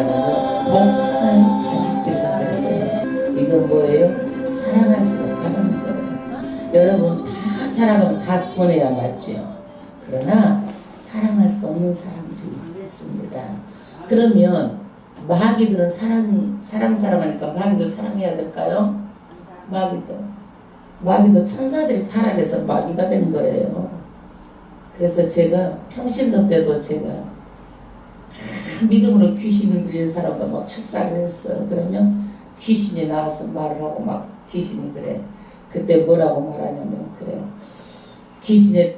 말하는 복사의 자식들이라고 했어요. 이건 뭐예요? 사랑할 수 없다는 거예요. 여러분 다 사랑하면 다 보내야 맞죠. 그러나 사랑할 수 없는 사람들이 있습니다. 그러면 마귀들은 사랑하니까 마귀들 사랑해야 될까요? 마귀도 천사들이 타락해서 마귀가 된 거예요. 그래서 제가 평신도 때도 제가 믿음으로 귀신을 들린 사람과 막 축사를 했어요. 그러면 귀신이 나와서 말을 하고 막 귀신이 그래. 그때 뭐라고 말하냐면 그래요. 귀신이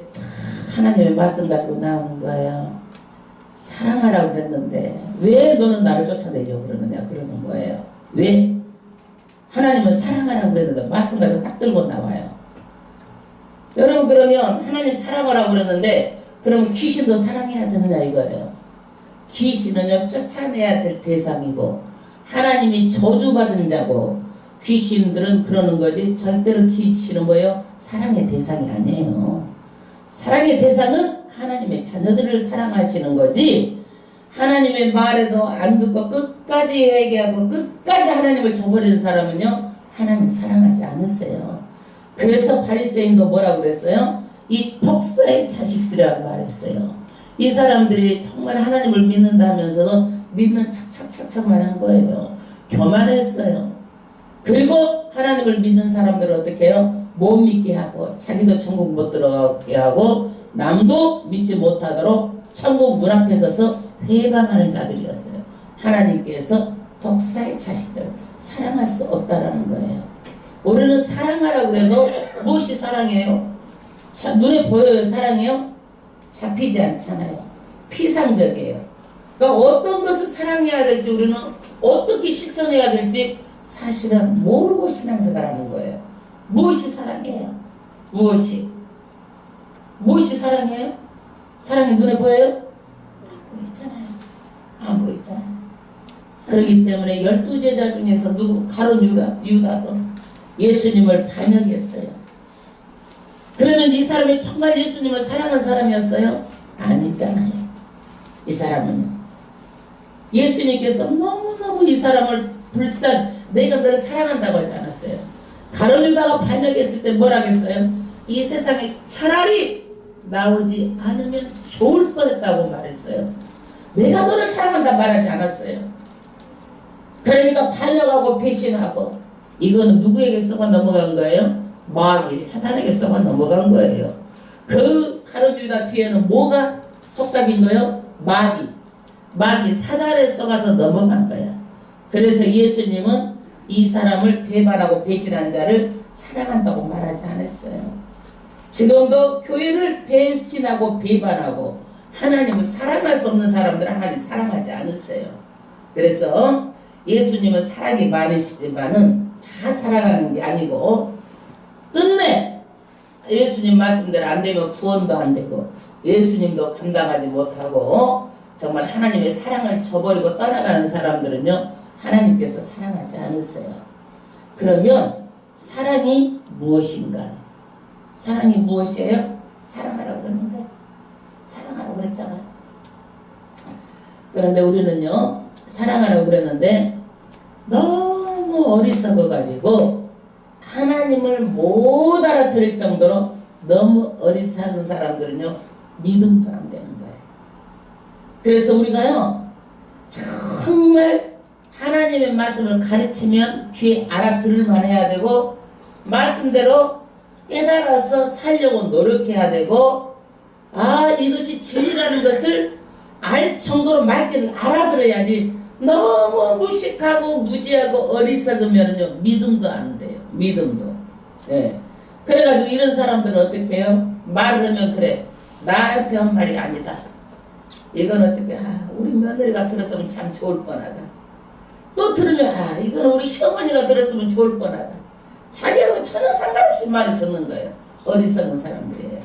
하나님의 말씀 가지고 나오는 거예요. 사랑하라고 그랬는데 왜 너는 나를 쫓아내려고 그러느냐 그러는 거예요. 왜? 하나님은 사랑하라고 그랬는데 말씀 가지고 딱 들고 나와요. 여러분 그러면 하나님 사랑하라고 그랬는데 그러면 귀신도 사랑해야 되느냐 이거예요. 귀신은요 쫓아내야 될 대상이고 하나님이 저주받은 자고 귀신들은 그러는 거지 절대로 귀신은 뭐예요? 사랑의 대상이 아니에요. 사랑의 대상은 하나님의 자녀들을 사랑하시는 거지 하나님의 말에도 안 듣고 끝까지 회개하고 끝까지 하나님을 저버리는 사람은요 하나님 사랑하지 않으세요. 그래서 바리새인도 뭐라고 그랬어요? 이 복사의 자식들이라고 말했어요. 이 사람들이 정말 하나님을 믿는다면서도 믿는 척척척척만 한 거예요. 교만했어요. 그리고 하나님을 믿는 사람들은 어떻게 해요? 못 믿게 하고 자기도 천국 못 들어가게 하고 남도 믿지 못하도록 천국 문 앞에 서서 회방하는 자들이었어요. 하나님께서 독사의 자식들을 사랑할 수 없다라는 거예요. 우리는 사랑하라고 그래도 무엇이 사랑해요? 눈에 보여요 사랑해요? 잡히지 않잖아요. 피상적이에요. 그러니까 어떤 것을 사랑해야 될지 우리는 어떻게 실천해야 될지 사실은 모르고 신앙생활하는 거예요. 무엇이 사랑해요? 무엇이 사랑해요? 사랑이 눈에 보여요? 안 보이잖아요. 안 보이잖아요. 그렇기 때문에 12제자 중에서 가룟 유다도 예수님을 반역했어요. 그러면 이 사람이 정말 예수님을 사랑한 사람이었어요? 아니잖아요. 이 사람은요. 예수님께서 너무너무 이 사람을 내가 너를 사랑한다고 하지 않았어요. 가룟 유다가 반역했을 때 뭐라 했어요? 이 세상에 차라리 나오지 않으면 좋을 뻔했다고 말했어요. 내가 너를 사랑한다 말하지 않았어요. 그러니까 반역하고 배신하고 이거는 누구에게 쏘가 넘어간 거예요? 마귀 사단에게 쏘가 넘어간 거예요. 그 가룟 유다 뒤에는 뭐가 속삭인 거예요? 마귀 사단에 쏘가서 넘어간 거야. 그래서 예수님은 이 사람을 배반하고 배신한 자를 사랑한다고 말하지 않았어요. 지금도 교회를 배신하고 배반하고 하나님을 사랑할 수 없는 사람들은 하나님 사랑하지 않으세요. 그래서 예수님은 사랑이 많으시지만은 다 사랑하는 게 아니고 끝내 예수님 말씀대로 안 되면 구원도 안 되고 예수님도 감당하지 못하고 정말 하나님의 사랑을 저버리고 떠나가는 사람들은요 하나님께서 사랑하지 않으세요. 그러면 사랑이 무엇인가? 사랑이 무엇이에요? 사랑하라고 그랬는데 사랑하라고 그랬잖아요. 그런데 우리는요 사랑하라고 그랬는데 너무 어리석어가지고 하나님을 못 알아들을 정도로 너무 어리석은 사람들은요 믿음도 안 되는 거예요. 그래서 우리가요 정말 하나님의 말씀을 가르치면 귀에 알아들을만 해야 되고 말씀대로 깨달아서 살려고 노력해야 되고 이것이 진리라는 것을 알 정도로 맑게 알아들어야지 너무 무식하고 무지하고 어리석으면요 믿음도 안 돼요. 믿음도. 예. 그래가지고 이런 사람들은 어떻게 해요? 말을 하면 그래 나한테 한 말이 아니다. 이건 어떻게 우리 며느리가 들었으면 참 좋을 뻔하다. 또 들으면 이건 우리 시어머니가 들었으면 좋을 뻔하다. 자기하고 전혀 상관없이 말을 듣는 거예요. 어리석은 사람들이에요.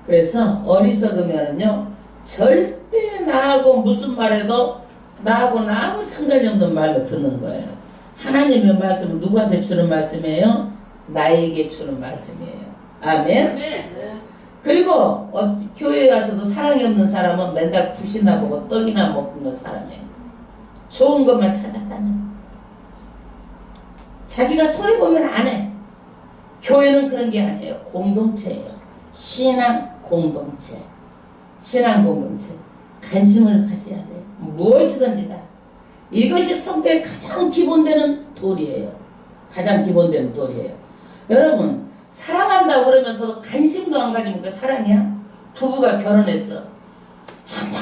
그래서 어리석으면은요 절대 나하고 무슨 말해도 나하고는 아무 상관이 없는 말로 듣는 거예요. 하나님의 말씀은 누구한테 주는 말씀이에요? 나에게 주는 말씀이에요. 아멘. 그리고 교회에 가서도 사랑이 없는 사람은 맨날 굿이나 보고 떡이나 먹는 사람이에요. 좋은 것만 찾아다녀. 자기가 손해보면 안 해. 교회는 그런 게 아니에요. 공동체예요. 신앙 공동체. 신앙 공동체. 관심을 가져야 돼. 무엇이든지 다. 이것이 성도의 가장 기본되는 도리예요. 가장 기본되는 도리예요. 여러분, 사랑한다고 그러면서 관심도 안 가지면 그 사랑이야? 부부가 결혼했어. 전혀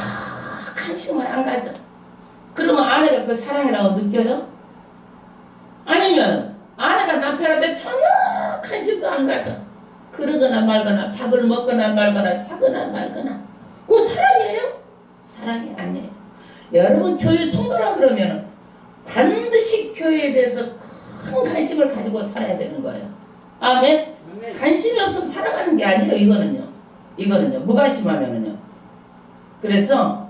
관심을 안 가져. 그러면 아내가 그 사랑이라고 느껴요? 아니면 아내가 남편한테 전혀 관심도 안 가져. 그러거나 말거나 밥을 먹거나 말거나 자거나 말거나. 그거 사랑이에요? 사랑이 아니에요. 여러분, 교회 성도라 그러면 반드시 교회에 대해서 큰 관심을 가지고 살아야 되는 거예요. 아멘? 관심이 없으면 살아가는 게 아니에요. 이거는요. 무관심하면은요. 그래서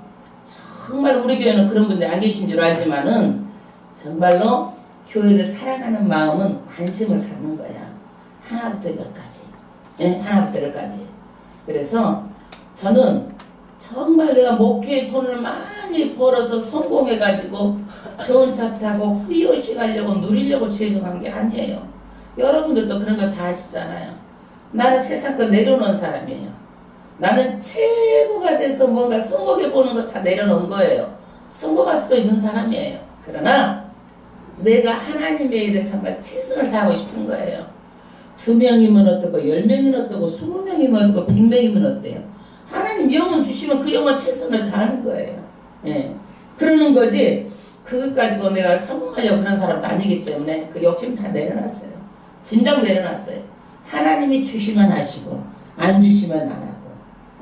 정말 우리 교회는 그런 분들이 안 계신 줄 알지만은 정말로 교회를 사랑하는 마음은 관심을 갖는 거야. 하나부터 열까지. 예? 하나부터 열까지. 그래서 저는 정말 내가 목회에 돈을 많이 벌어서 성공해가지고 좋은 차 타고 후리호시 가려고 누리려고 죄송한 게 아니에요. 여러분들도 그런 거 다 아시잖아요. 나는 세상 거 내려놓은 사람이에요. 나는 최고가 돼서 뭔가 성공해보는 거 다 내려놓은 거예요. 성공할 수도 있는 사람이에요. 그러나 내가 하나님의 일에 정말 최선을 다하고 싶은 거예요. 2명이면 어떻고 10명이면 어떻고 20명이면 어떻고 100명이면 어때요. 하나님 영혼 주시면 그 영혼 최선을 다하는 거예요. 예. 그러는 거지 그것 가지고 내가 성공하려고 그런 사람도 아니기 때문에 그 욕심 다 내려놨어요. 진정 내려놨어요. 하나님이 주시면 하시고 안 주시면 안 하고.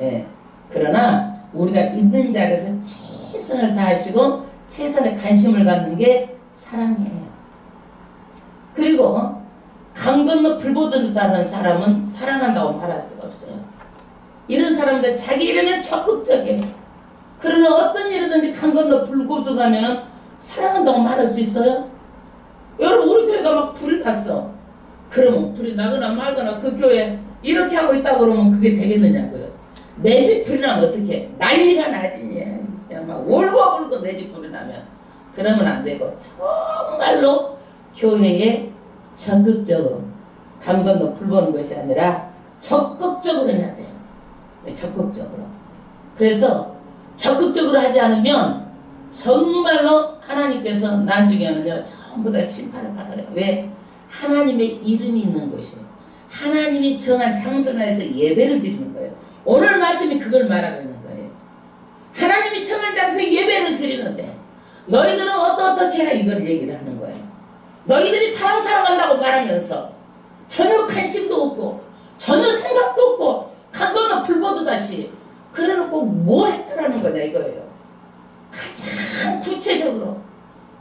예. 그러나 우리가 있는 자리에서 최선을 다하시고 최선의 관심을 갖는 게 사랑이에요. 그리고 강 건너 불 보듯하는 사람은 사랑한다고 말할 수가 없어요. 이런 사람들 자기 일에는 적극적이에요. 그러나 어떤 일이든지 강 건너 불 보듯하면 사랑한다고 말할 수 있어요? 여러분, 우리 교회가 막 불이 났어. 그러면 불이 나거나 말거나 그 교회 이렇게 하고 있다고 그러면 그게 되겠느냐고요. 내 집 불이 나면 어떻게 난리가 나지. 그냥 막 울고불고 내 집 불이 나면. 그러면 안 되고 정말로 교회에 적극적으로 강 건너 불 보는 것이 아니라 적극적으로 해야 돼요. 적극적으로. 그래서 적극적으로 하지 않으면 정말로 하나님께서 나중에는요 전부 다 심판을 받아요. 왜? 하나님의 이름이 있는 곳이에요. 하나님이 정한 장소 내에서 예배를 드리는 거예요. 오늘 말씀이 그걸 말하고 있는 거예요. 하나님이 정한 장소에 예배를 드리는데 너희들은 어떻게 해라 이걸 얘기를 하는 거예요. 너희들이 사랑한다고 말하면서 전혀 관심도 없고 전혀 생각도 없고 강 건너 불 보듯하시 그래놓고 뭐 했더라는 거냐 이거예요. 가장 구체적으로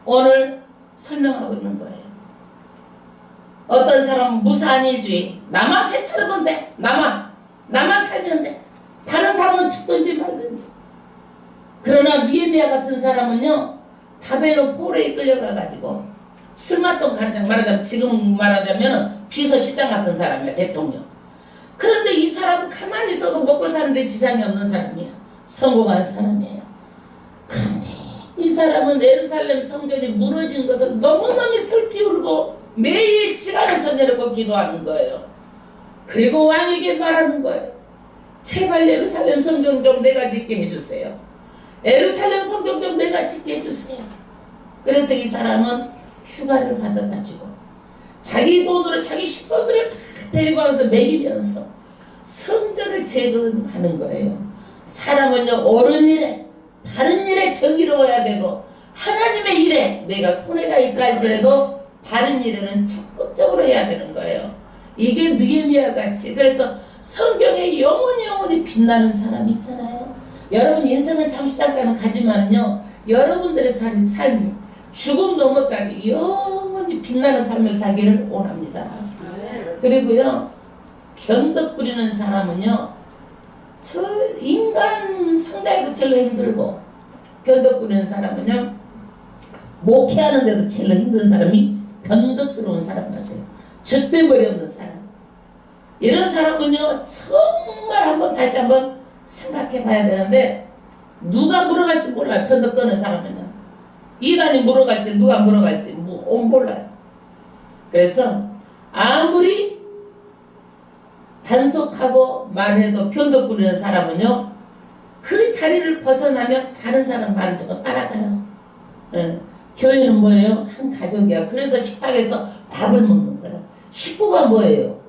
오늘 설명하고 있는 거예요. 어떤 사람은 무사한일주의. 나만 괜찮으면 돼. 나만 살면 돼. 다른 사람은 죽든지 말든지. 그러나 니에미야 같은 사람은요 바벨론 포로에 끌려가가지고 술맛동 가르장 말하자면 지금 말하자면 비서실장 같은 사람이야. 대통령. 그런데 이 사람은 가만히 있어도 먹고 사는데 지장이 없는 사람이야. 성공한 사람이에요. 그런데 이 사람은 예루살렘 성전이 무너진 것을 너무너무 슬피 울고 매일 시간을 정해놓고 기도하는 거예요. 그리고 왕에게 말하는 거예요. 제발 예루살렘 성전 좀 내가 짓게 해주세요. 예루살렘 성전 좀 내가 짓게 해주세요. 그래서 이 사람은 휴가를 받아가지고 자기 돈으로 자기 식구들을 다 데리고 와서 먹이면서 성전을 재건하는 거예요. 사람은요 옳은 일에 바른 일에 정의로워야 되고 하나님의 일에 내가 손해가 있다 할지라도 바른 일에는 적극적으로 해야 되는 거예요. 이게 느헤미야 같이. 그래서 성경에 영원히 빛나는 사람이 있잖아요. 여러분 인생은 잠시 잠깐은 가지만은요 여러분들의 삶이 죽음 넘어까지 영원히 빛나는 삶을 살기를 원합니다. 그리고요 변덕 부리는 사람은요 저 인간 상당히도 제일 힘들고 변덕 부리는 사람은요 목회하는데도 제일 힘든 사람이 변덕스러운 사람 같아요. 줏대머리 없는 사람. 이런 사람은요 정말 다시 한번 생각해 봐야 되는데 누가 물어갈지 몰라요. 변덕 떠는 사람은요. 이단이 물어갈지 누가 물어갈지 몰라요. 그래서 아무리 단속하고 말해도 변덕 부리는 사람은요, 그 자리를 벗어나면 다른 사람 말을 듣고 따라가요. 예. 교회는 뭐예요? 한 가족이야. 그래서 식탁에서 밥을 먹는 거예요. 식구가 뭐예요?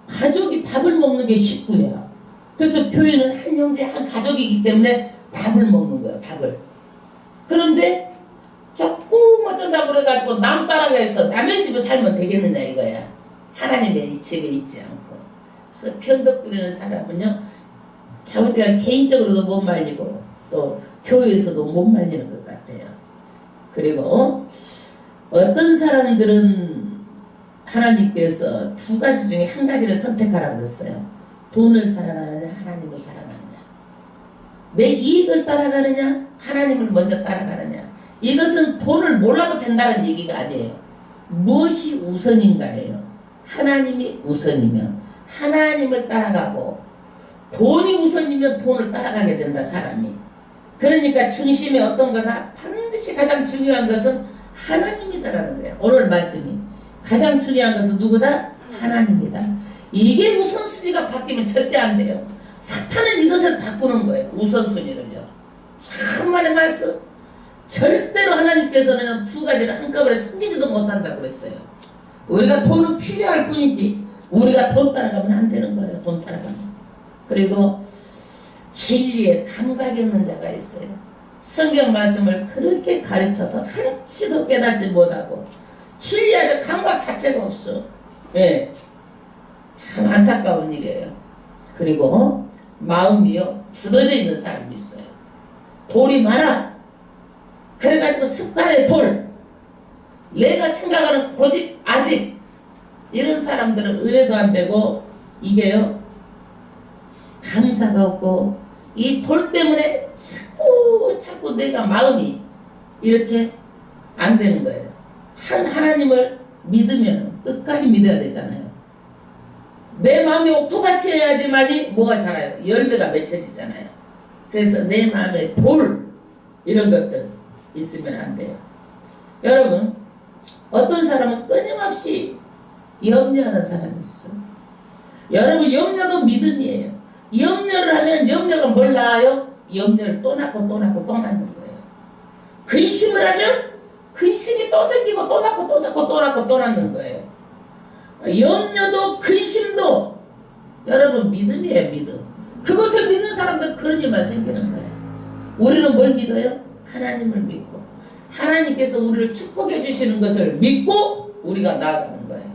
가족이 밥을 먹는 게 식구야. 그래서 교회는 한 형제 한 가족이기 때문에 밥을 먹는 거예요. 밥을. 그런데 조금 어쩐다 그래가지고 남 따라가서 남의 집에 살면 되겠느냐 이거야. 하나님의 집에 있지 않고. 그래서 편덕 부리는 사람은요, 자우지가 개인적으로도 못 말리고 또 교회에서도 못 말리는 것 같아요. 그리고 어떤 사람들은 하나님께서 두 가지 중에 한 가지를 선택하라고 했어요. 돈을 사랑하느냐 하나님을 사랑하느냐. 내 이익을 따라가느냐 하나님을 먼저 따라가느냐. 이것은 돈을 몰라도 된다는 얘기가 아니에요. 무엇이 우선인가예요. 하나님이 우선이면 하나님을 따라가고, 돈이 우선이면 돈을 따라가게 된다 사람이. 그러니까 중심이 어떤 거나 반드시 가장 중요한 것은 하나님이다라는 거예요. 오늘 말씀이 가장 중요한 것은 누구다? 하나님이다. 이게 우선순위가 바뀌면 절대 안 돼요. 사탄은 이것을 바꾸는 거예요. 우선순위를요. 참만의 말씀. 절대로 하나님께서는 두 가지를 한꺼번에 섬기지도 못한다고 그랬어요. 우리가 돈은 필요할 뿐이지 우리가 돈 따라가면 안 되는 거예요. 돈 따라가면. 그리고 진리에 감각이 없는 자가 있어요. 성경 말씀을 그렇게 가르쳐도 한치도 깨닫지 못하고 진리하자 감각 자체가 없어. 예, 참 안타까운 일이에요. 그리고 마음이요 굳어져 있는 사람이 있어요. 돌이 많아. 그래가지고 습관의 돌, 내가 생각하는 고집, 아집, 이런 사람들은 의뢰도 안 되고 이게요 감사가 없고 이 돌 때문에 자꾸 내가 마음이 이렇게 안 되는 거예요. 하나님을 믿으면 끝까지 믿어야 되잖아요. 내 마음이 옥토같이 해야지만이 뭐가 자라요? 열매가 맺혀지잖아요. 그래서 내 마음에 돌 이런 것들 있으면 안 돼요. 여러분, 어떤 사람은 끊임없이 염려하는 사람이 있어. 여러분, 염려도 믿음이에요. 염려를 하면 염려가 뭘 낳아요? 염려를 또 낳고 또 낳고 또 낳는 거예요. 근심을 하면 근심이 또 생기고 또 낳고 또 낳고 또 낳고 또 낳는 거예요. 염려도 근심도 여러분 믿음이에요. 믿음. 그것을 믿는 사람들은 그런 일만 생기는 거예요. 우리는 뭘 믿어요? 하나님을 믿고 하나님께서 우리를 축복해 주시는 것을 믿고 우리가 나아가는 거예요.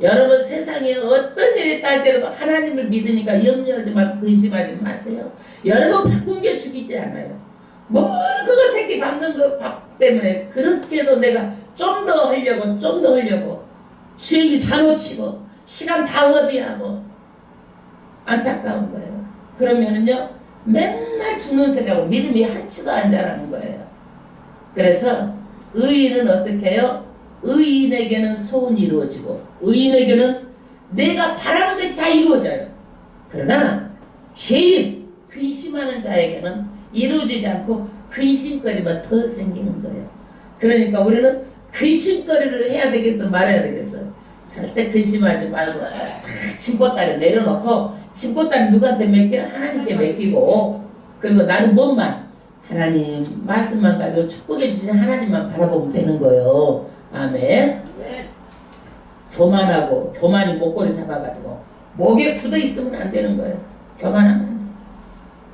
여러분, 세상에 어떤 일이 딸지라도 하나님을 믿으니까 염려하지 말고 근심하지 마세요. 여러분, 바꾼 게 죽이지 않아요. 뭘 그거 새끼 밟는 거 때문에 그렇게도 내가 좀 더 하려고 주일 다 놓치고 시간 다 허비하고 안타까운 거예요. 그러면은요 맨날 죽는 소리하고 믿음이 한치도 안 자라는 거예요. 그래서 의인은 어떻게 해요? 의인에게는 소원이 이루어지고 의인에게는 내가 바라는 것이 다 이루어져요. 그러나 죄인, 근심하는 자에게는 이루어지지 않고 근심거리만 더 생기는 거예요. 그러니까 우리는 근심거리를 해야 되겠어 말아야 되겠어? 절대 근심하지 말고 짐보따리 내려놓고 짐보따리 누구한테 맡겨? 하나님께 맡기고, 그리고 나는 뭐만? 하나님 말씀만 가지고 축복해 주신 하나님만 바라보면 되는 거예요. 아멘. 교만하고 교만이 목걸이 잡아가지고 목에 굳어 있으면 안 되는 거예요. 교만하면 안 돼.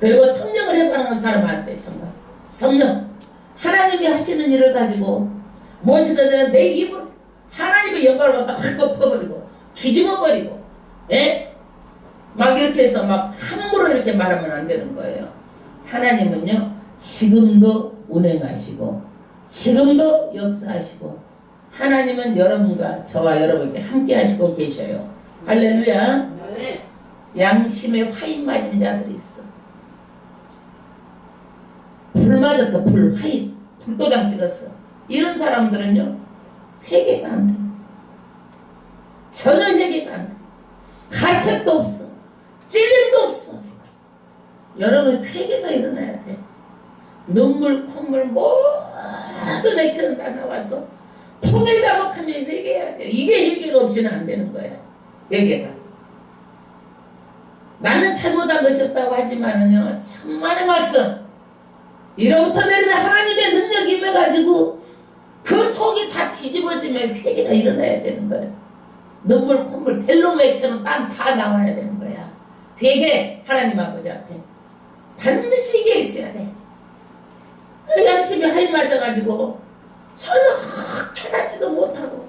그리고 성령을 해방하는 사람한테 정말 성령, 하나님이 하시는 일을 가지고 무엇이든 내 입으로 하나님의 영광을 갖다 확 덮어버리고 뒤집어버리고, 예? 막 이렇게 해서 막 함부로 이렇게 말하면 안 되는 거예요. 하나님은요 지금도 운행하시고 지금도 역사하시고 하나님은 여러분과 저와 여러분께 함께 하시고 계셔요. 할렐루야. 양심에 화인 맞은 자들이 있어. 불 맞았어. 화인 불도장 찍었어. 이런 사람들은요 회개가 안 돼. 전혀 회개가 안 돼. 가책도 없어. 찔림도 없어. 여러분 회개가 일어나야 돼. 눈물 콧물 모든 모든 액체는 다 나왔어. 통일 작업하면 회개해야 돼요. 이게 회개가 없이는 안 되는 거야. 회개가. 나는 잘못한 것이 없다고 하지만은요, 천만의 말씀. 이로부터 내리는 하나님의 능력이 임해가지고 그 속이 다 뒤집어지면 회개가 일어나야 되는 거야. 눈물, 콧물, 벨로 맥혀는 땀 다 나와야 되는 거야. 회개, 하나님 아버지 앞에. 반드시 이게 있어야 돼. 양심이 하이 맞아가지고 전혀 편하지도 못하고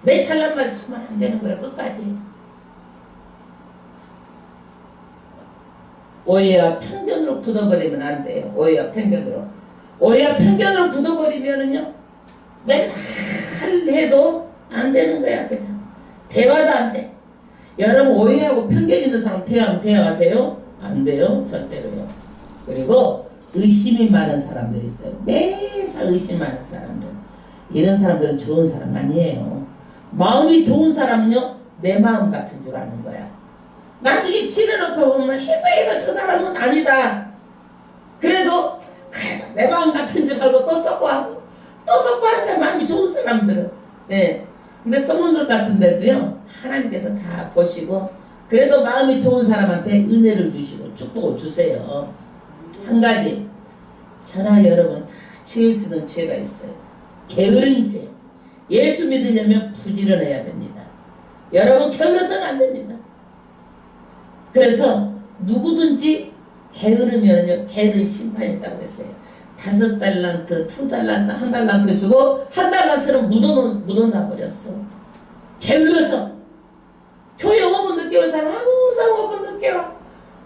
내 잘난 말 사면 안 되는 거야. 끝까지. 오해와 편견으로 굳어버리면 안 돼요. 오해와 편견으로. 오해와 편견으로 굳어버리면은요, 맨날 해도 안 되는 거야. 그냥 대화도 안 돼. 여러분, 오해하고 편견 있는 사람 대화하면 대화가 돼요? 안 돼요. 절대로요. 그리고 의심이 많은 사람들이 있어요. 매사 의심하는 사람들. 이런 사람들은 좋은 사람 아니에요. 마음이 좋은 사람은요, 내 마음 같은 줄 아는 거야. 나중에 치료놓고 보면 해도 저 사람은 아니다. 그래도 내 마음 같은 줄 알고 또 썩고 하고 또 썩고 하는데 마음이 좋은 사람들은. 네. 근데 썩는 것 같은데도요, 하나님께서 다 보시고 그래도 마음이 좋은 사람한테 은혜를 주시고 축복을 주세요. 한 가지, 저나 여러분 다 지을 수 있는 죄가 있어요. 게으른 죄. 예수 믿으려면 부지런해야 됩니다. 여러분 게을러서는 안 됩니다. 그래서 누구든지 게으르면요, 게으른 심판이 있다고 했어요. 5달란트, 2달란트, 1달란트 주고 1달란트는 묻어놔 버렸어. 게을러서. 교회 5분 늦게 올 사람 항상 5분 늦게 와.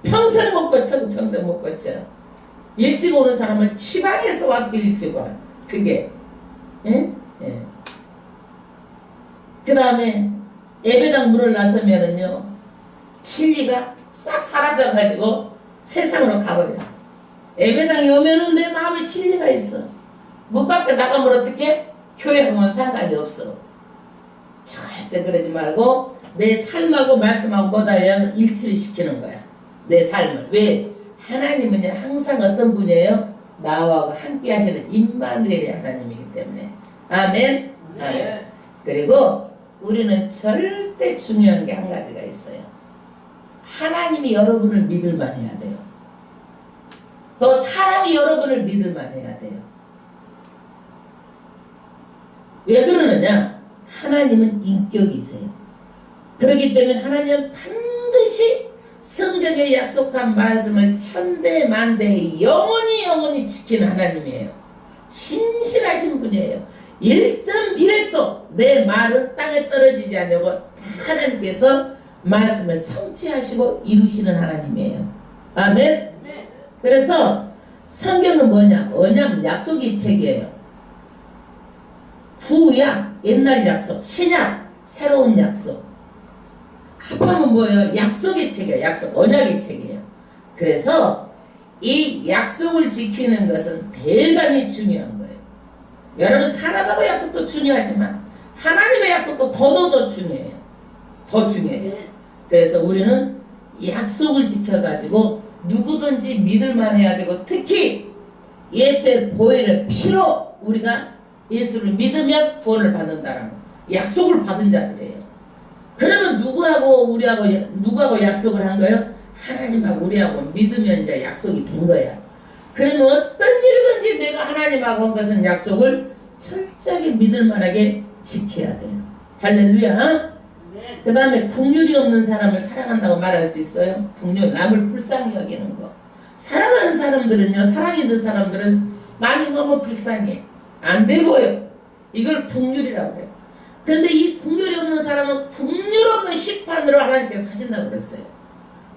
평생 못 거쳐. 평생 못 거쳐. 일찍 오는 사람은 지방에서 와도 일찍 와. 그게. 예? 예. 그 다음에 예배당 문을 나서면은요, 진리가 싹 사라져가지고 세상으로 가버려. 예배당에 오면은 내 마음에 진리가 있어. 문 밖에 나가면 어떻게? 교회하고는 상관이 없어. 절대 그러지 말고 내 삶하고 말씀하고 뭐다요? 일치를 시키는 거야. 내 삶을. 왜? 하나님은 항상 어떤 분이에요? 나와 함께 하시는 임마누엘의 하나님이기 때문에. 아멘. 아멘. 그리고 우리는 절대 중요한 게 한 가지가 있어요. 하나님이 여러분을 믿을만 해야 돼요. 또 사람이 여러분을 믿을만 해야 돼요. 왜 그러느냐? 하나님은 인격이세요. 그렇기 때문에 하나님은 반드시 성경에 약속한 말씀을 천대만대 영원히 지키는 하나님이에요. 신실하신 분이에요. 1.1획도 내 말은 땅에 떨어지지 않냐고 하나님께서 말씀을 성취하시고 이루시는 하나님이에요. 아멘. 그래서 성경은 뭐냐? 언약, 약속의 책이에요. 구약, 옛날 약속, 신약, 새로운 약속. 합하면 뭐예요? 약속의 책이에요. 약속, 언약의 책이에요. 그래서 이 약속을 지키는 것은 대단히 중요한 거예요. 여러분, 사람하고 약속도 중요하지만 하나님의 약속도 더 중요해요. 더 중요해요. 그래서 우리는 약속을 지켜가지고 누구든지 믿을만 해야 되고, 특히 예수의 보혈의 피로 우리가 예수를 믿으면 구원을 받는다라는 약속을 받은 자들이에요. 그러면 누구하고 약속을 한 거예요? 하나님하고 우리하고 믿으면 이제 약속이 된 거야. 그러면 어떤 일이든지 내가 하나님하고 한 것은 약속을 철저하게 믿을만하게 지켜야 돼요. 할렐루야. 그 다음에 긍휼이 없는 사람을 사랑한다고 말할 수 있어요? 긍휼, 남을 불쌍히 여기는 거. 사랑하는 사람들은요, 사랑 있는 사람들은 마음이 너무 불쌍해. 안 돼 보여. 이걸 긍휼이라고 해요. 근데 이 긍휼이 없는 사람은 긍휼 없는 심판으로 하나님께서 하신다고 그랬어요.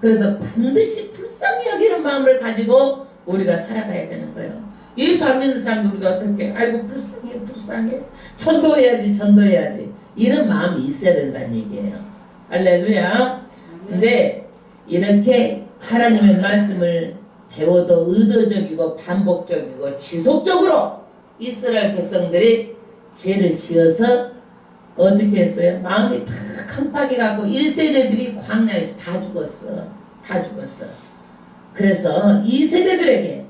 그래서 반드시 불쌍히 여기는 마음을 가지고 우리가 살아가야 되는 거예요. 예수 안 믿는 사람이 우리가 어떻게, 아이고 불쌍해. 전도해야지. 이런 마음이 있어야 된다는 얘기예요. 할렐루야. 근데 이렇게 하나님의 말씀을 배워도 의도적이고 반복적이고 지속적으로 이스라엘 백성들이 죄를 지어서 어떻게 했어요? 마음이 다 깜빡해갖고 1세대들이 광야에서 다 죽었어. 그래서 2세대들에게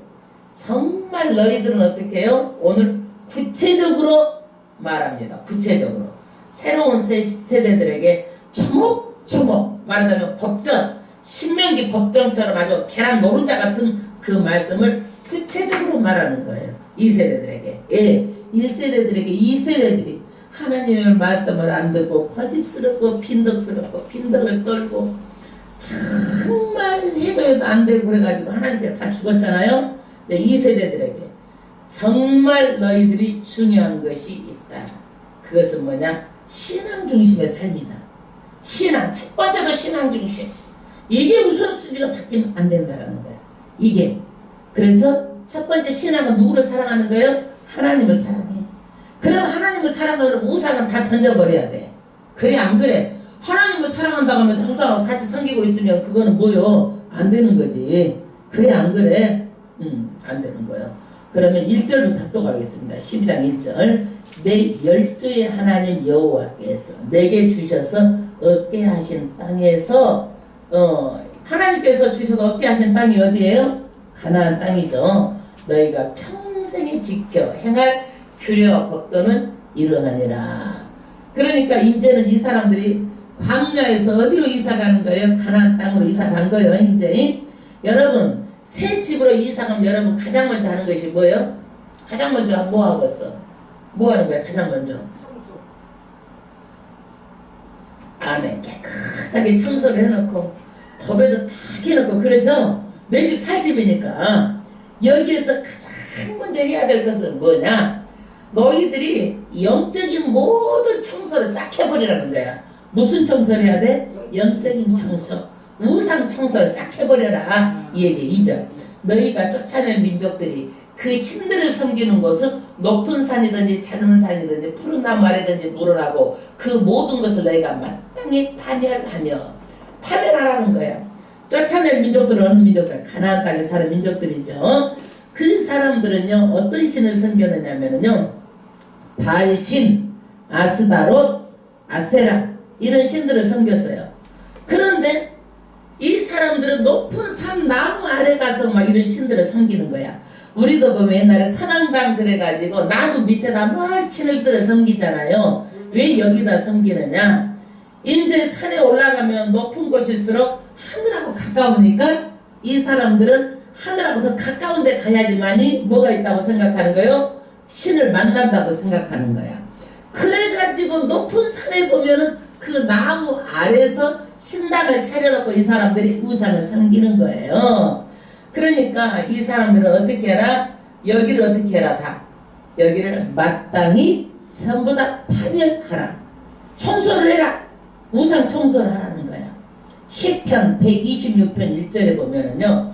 정말 너희들은 어떻게 해요? 오늘 구체적으로 말합니다. 구체적으로 새로운 세대들에게 조목조목 말하자면 법전, 신명기 법전처럼 아주 계란 노른자 같은 그 말씀을 구체적으로 말하는 거예요. 2세대들에게. 예, 1세대들에게 2세대들이 하나님의 말씀을 안 듣고 거짓스럽고 빈덕을 떨고 정말 해도 안 되고 그래가지고 하나님께 다 죽었잖아요. 2세대들에게 정말 너희들이 중요한 것이 있다. 그것은 뭐냐? 신앙 중심의 삶이다. 신앙, 첫 번째도 신앙 중심. 이게 우선순위가 바뀌면 안 된다는 거야. 이게. 그래서 첫 번째 신앙은 누구를 사랑하는 거예요? 하나님을 사랑해. 그럼 하나님을 사랑하면 우상은 다 던져버려야 돼. 그래 안 그래? 하나님을 사랑한다고 하면서 우상하고 같이 섬기고 있으면 그거는 뭐요? 안 되는 거지. 그래 안 그래? 안 되는 거예요. 그러면 1절부터 또 가겠습니다. 12장 1절. 내 열조의 하나님 여호와께서 내게 주셔서 얻게 하신 땅에서 하나님께서 주셔서 얻게 하신 땅이 어디예요? 가나안 땅이죠. 너희가 평생에 지켜 행할 규례와 법도는 이러하니라. 그러니까 이제는 이 사람들이 광야에서 어디로 이사 가는 거예요? 가나안 땅으로 이사 간 거예요. 이제 여러분 새 집으로 이사 가면 여러분 가장 먼저 하는 것이 뭐예요? 가장 먼저 뭐 하겠어? 뭐 하는 거야? 가장 먼저 아멘. 깨끗하게 청소를 해놓고 법에도 다 해놓고 그러죠? 내 집 살 집이니까 여기에서 가장 먼저 해야 될 것은 뭐냐? 너희들이 영적인 모든 청소를 싹 해버리라는 거야. 무슨 청소를 해야 돼? 영적인 청소, 우상 청소를 싹 해버려라. 이 얘기 2절. 너희가 쫓아낸 민족들이 그 신들을 섬기는 곳은 높은 산이든지 작은 산이든지 푸른 나무 아래든지 물어나고 그 모든 것을 너희가 마땅히 파멸하라는 거야. 쫓아낸 민족들은 어느 민족들? 가나안 땅에 사는 민족들이죠. 그 사람들은요 어떤 신을 섬겼느냐면요 바알신, 아스다롯, 아세라 이런 신들을 섬겼어요. 그런데 이 사람들은 높은 산 나무 아래 가서 막 이런 신들을 섬기는 거야. 우리도 보면 옛날에 산왕당 그래가지고 나무 밑에다 막 신을들을 섬기잖아요. 왜 여기다 섬기느냐? 이제 산에 올라가면 높은 곳일수록 하늘하고 가까우니까 이 사람들은 하늘하고 더 가까운 데 가야지만이 뭐가 있다고 생각하는 거예요? 신을 만난다고 생각하는 거야. 그래가지고 높은 산에 보면은 그 나무 아래서 신당을 차려놓고 이 사람들이 우상을 섬기는 거예요. 그러니까 이 사람들은 어떻게 해라? 여기를 어떻게 해라? 다 여기를 마땅히 전부 다 파멸하라. 청소를 해라. 우상 청소를 하라는 거야. 시편 126편 1절에 보면은요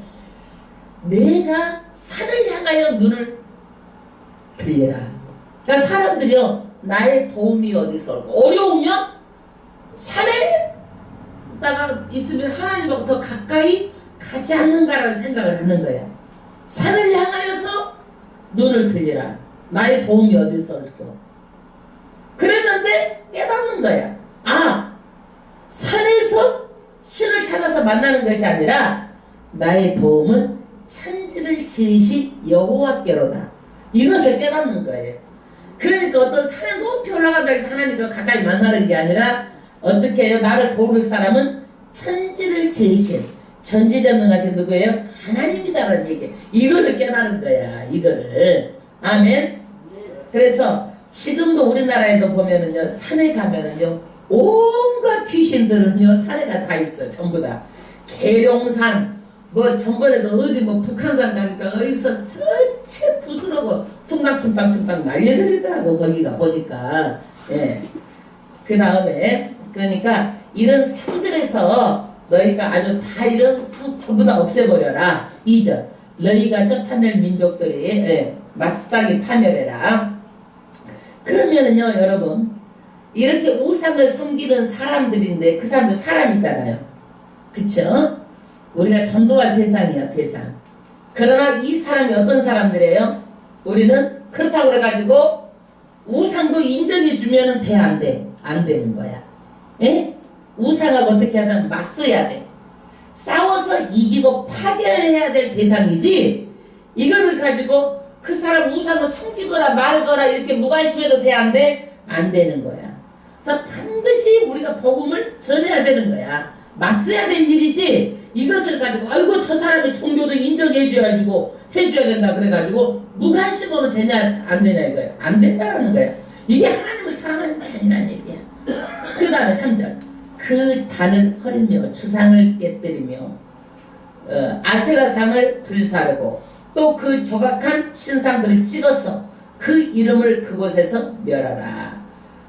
내가 산을 향하여 눈을 들리라. 그러니까 사람들이요 나의 도움이 어디서 올까? 어려우면 산에다가 있으면 하나님하고 더 가까이 가지 않는가라는 생각을 하는 거야. 산을 향하여서 눈을 들리라. 나의 도움이 어디서 올까? 그랬는데 깨닫는 거야. 아, 산에서 신을 찾아서 만나는 것이 아니라 나의 도움은 천지를 지으신 여호와께로다. 이것을 깨닫는 거예요. 그러니까 어떤 산에 높이 올라간다 해서 하나님과 가까이 만나는 게 아니라 어떻게 해요? 나를 도울 사람은 천지를 지으신 전지전능하신 누구예요? 하나님이다라는 얘기. 이거를 깨닫는 거야. 이거를. 아멘. 그래서 지금도 우리나라에도 보면은요 산에 가면은요 온갖 귀신들은요 산에가 다 있어. 전부 다 계룡산 뭐 전번에도 어디 뭐 북한산 가니까 어디서 전체 부스러고 퉁당퉁당 날려들이더라고. 거기가 보니까. 예. 그 다음에 그러니까 이런 산들에서 너희가 아주 다 이런 산 전부 다 없애버려라. 2절. 너희가 쫓아낼 민족들이 마땅히 파멸해라. 그러면은요 여러분 이렇게 우상을 섬기는 사람들인데 그 사람들 사람이잖아요. 그쵸? 우리가 전도할 대상이야. 대상. 그러나 이 사람이 어떤 사람들이에요? 우리는 그렇다고 그래가지고 우상도 인정해주면은 돼 안 돼? 안 되는 거야. 예? 우상하고 어떻게 하든 맞서야 돼. 싸워서 이기고 파괴해야 될 대상이지 이거를 가지고 그 사람 우상을 섬기거나 말거나 이렇게 무관심해도 돼, 안 돼? 안 되는 거야. 그래서 반드시 우리가 복음을 전해야 되는 거야. 맞서야 될 일이지, 이것을 가지고 아이고 저 사람의 종교도 인정해줘야지고 해줘야 된다 그래가지고 무관심하면 되냐 안 되냐 이거야. 안 된다라는 거야. 이게 하나님을 사랑하는 게 아니라는 얘기야. 그 다음에 3절, 그 단을 헐며 주상을 깨뜨리며 아세라상을 불사르고 또 그 조각한 신상들을 찍어서 그 이름을 그곳에서 멸하라.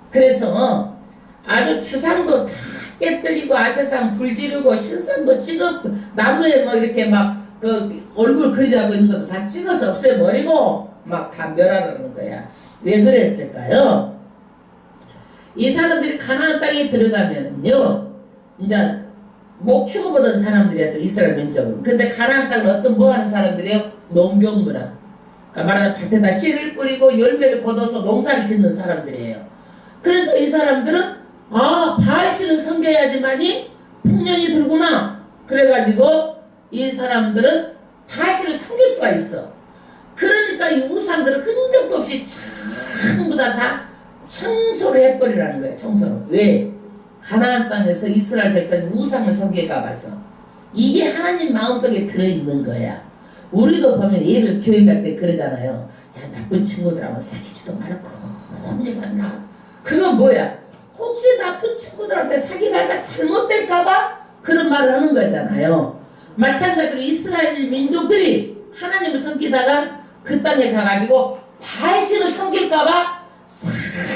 그래서 아주 주상도 다 깨뜨리고 아세상 불지르고 신상도 찍어 나무에 뭐 이렇게 막 그 얼굴 그리자고 있는 것도 다 찍어서 없애버리고 막 다 멸하라는 거야. 왜 그랬을까요? 이 사람들이 가나안 땅에 들어가면은요, 이제 목 취급하던 사람들이었어, 이스라엘 민족은. 근데 가나안 땅은 어떤 뭐 하는 사람들이에요? 농경문화. 그러니까 말하자면 밭에다 씨를 뿌리고 열매를 거둬서 농사를 짓는 사람들이에요. 그러니까 이 사람들은 바알신을 섬겨야지만이 풍년이 들구나. 그래가지고 이 사람들은 바알신을 섬길 수가 있어. 그러니까 이 우상들은 흔적도 없이 전부 다 청소를 해버리라는 거예요. 청소를. 왜? 가나안 땅에서 이스라엘 백성이 우상을 섬길까 봐서. 이게 하나님 마음속에 들어있는 거야. 우리도 보면 애들 교회 갈 때 그러잖아요. 야, 나쁜 친구들하고 사귀지도 말고 혼이 만나. 그건 뭐야? 혹시 나쁜 친구들한테 사귀다가 잘못될까봐 그런 말을 하는 거잖아요. 마찬가지로 이스라엘 민족들이 하나님을 섬기다가 그 땅에 가가지고 바알신을 섬길까봐 싹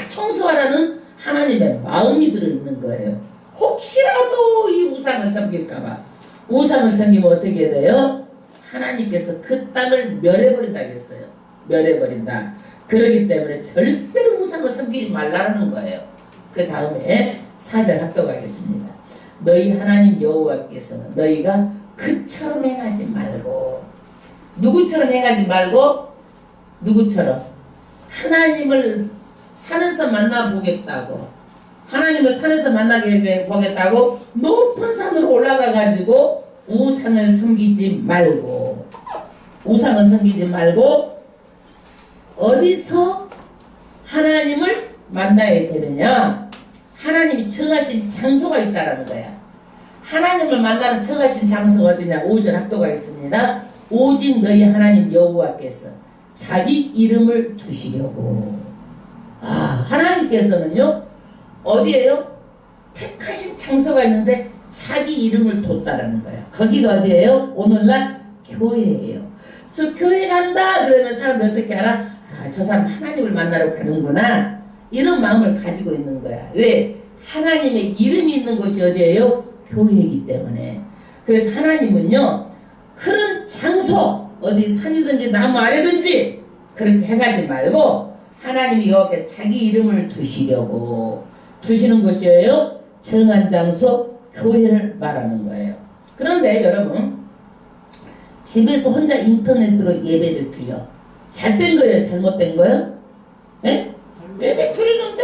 청소하라는 하나님의 마음이 들어있는 거예요. 혹시라도 이 우상을 섬길까봐. 우상을 섬기면 어떻게 돼요? 하나님께서 그 땅을 멸해버린다 했어요. 멸해버린다. 그러기 때문에 절대로 우상을 섬기지 말라는 거예요. 그 다음에 4절 합독하겠습니다. 너희 하나님 여호와께서는 너희가 그처럼 행하지 말고, 누구처럼 행하지 말고, 누구처럼? 하나님을 산에서 만나보겠다고, 하나님을 산에서 만나게 보겠다고 높은 산으로 올라가가지고 우상을 섬기지 말고, 우상을 섬기지 말고 어디서 하나님을 만나야 되느냐? 하나님이 정하신 장소가 있다라는 거야. 하나님을 만나는 정하신 장소가 어디냐? 5절 합독하겠습니다. 오직 너희 하나님 여호와께서 자기 이름을 두시려고. 하나님께서는요, 어디에요? 택하신 장소가 있는데 자기 이름을 뒀다라는 거야. 거기가 어디예요? 오늘날 교회예요. 그래서 교회 간다 그러면 사람들 어떻게 알아? 저 사람 하나님을 만나러 가는구나. 이런 마음을 가지고 있는 거야. 왜? 하나님의 이름이 있는 곳이 어디예요? 교회이기 때문에. 그래서 하나님은요, 그런 장소, 어디 산이든지 나무 아래든지 그렇게 해가지 말고 하나님이 여기에 자기 이름을 두시려고. 두시는 것이에요. 정한 장소, 교회를 말하는 거예요. 그런데 여러분, 집에서 혼자 인터넷으로 예배를 드려. 잘된 거예요? 잘못된 거예요? 예? 예배 드리는데?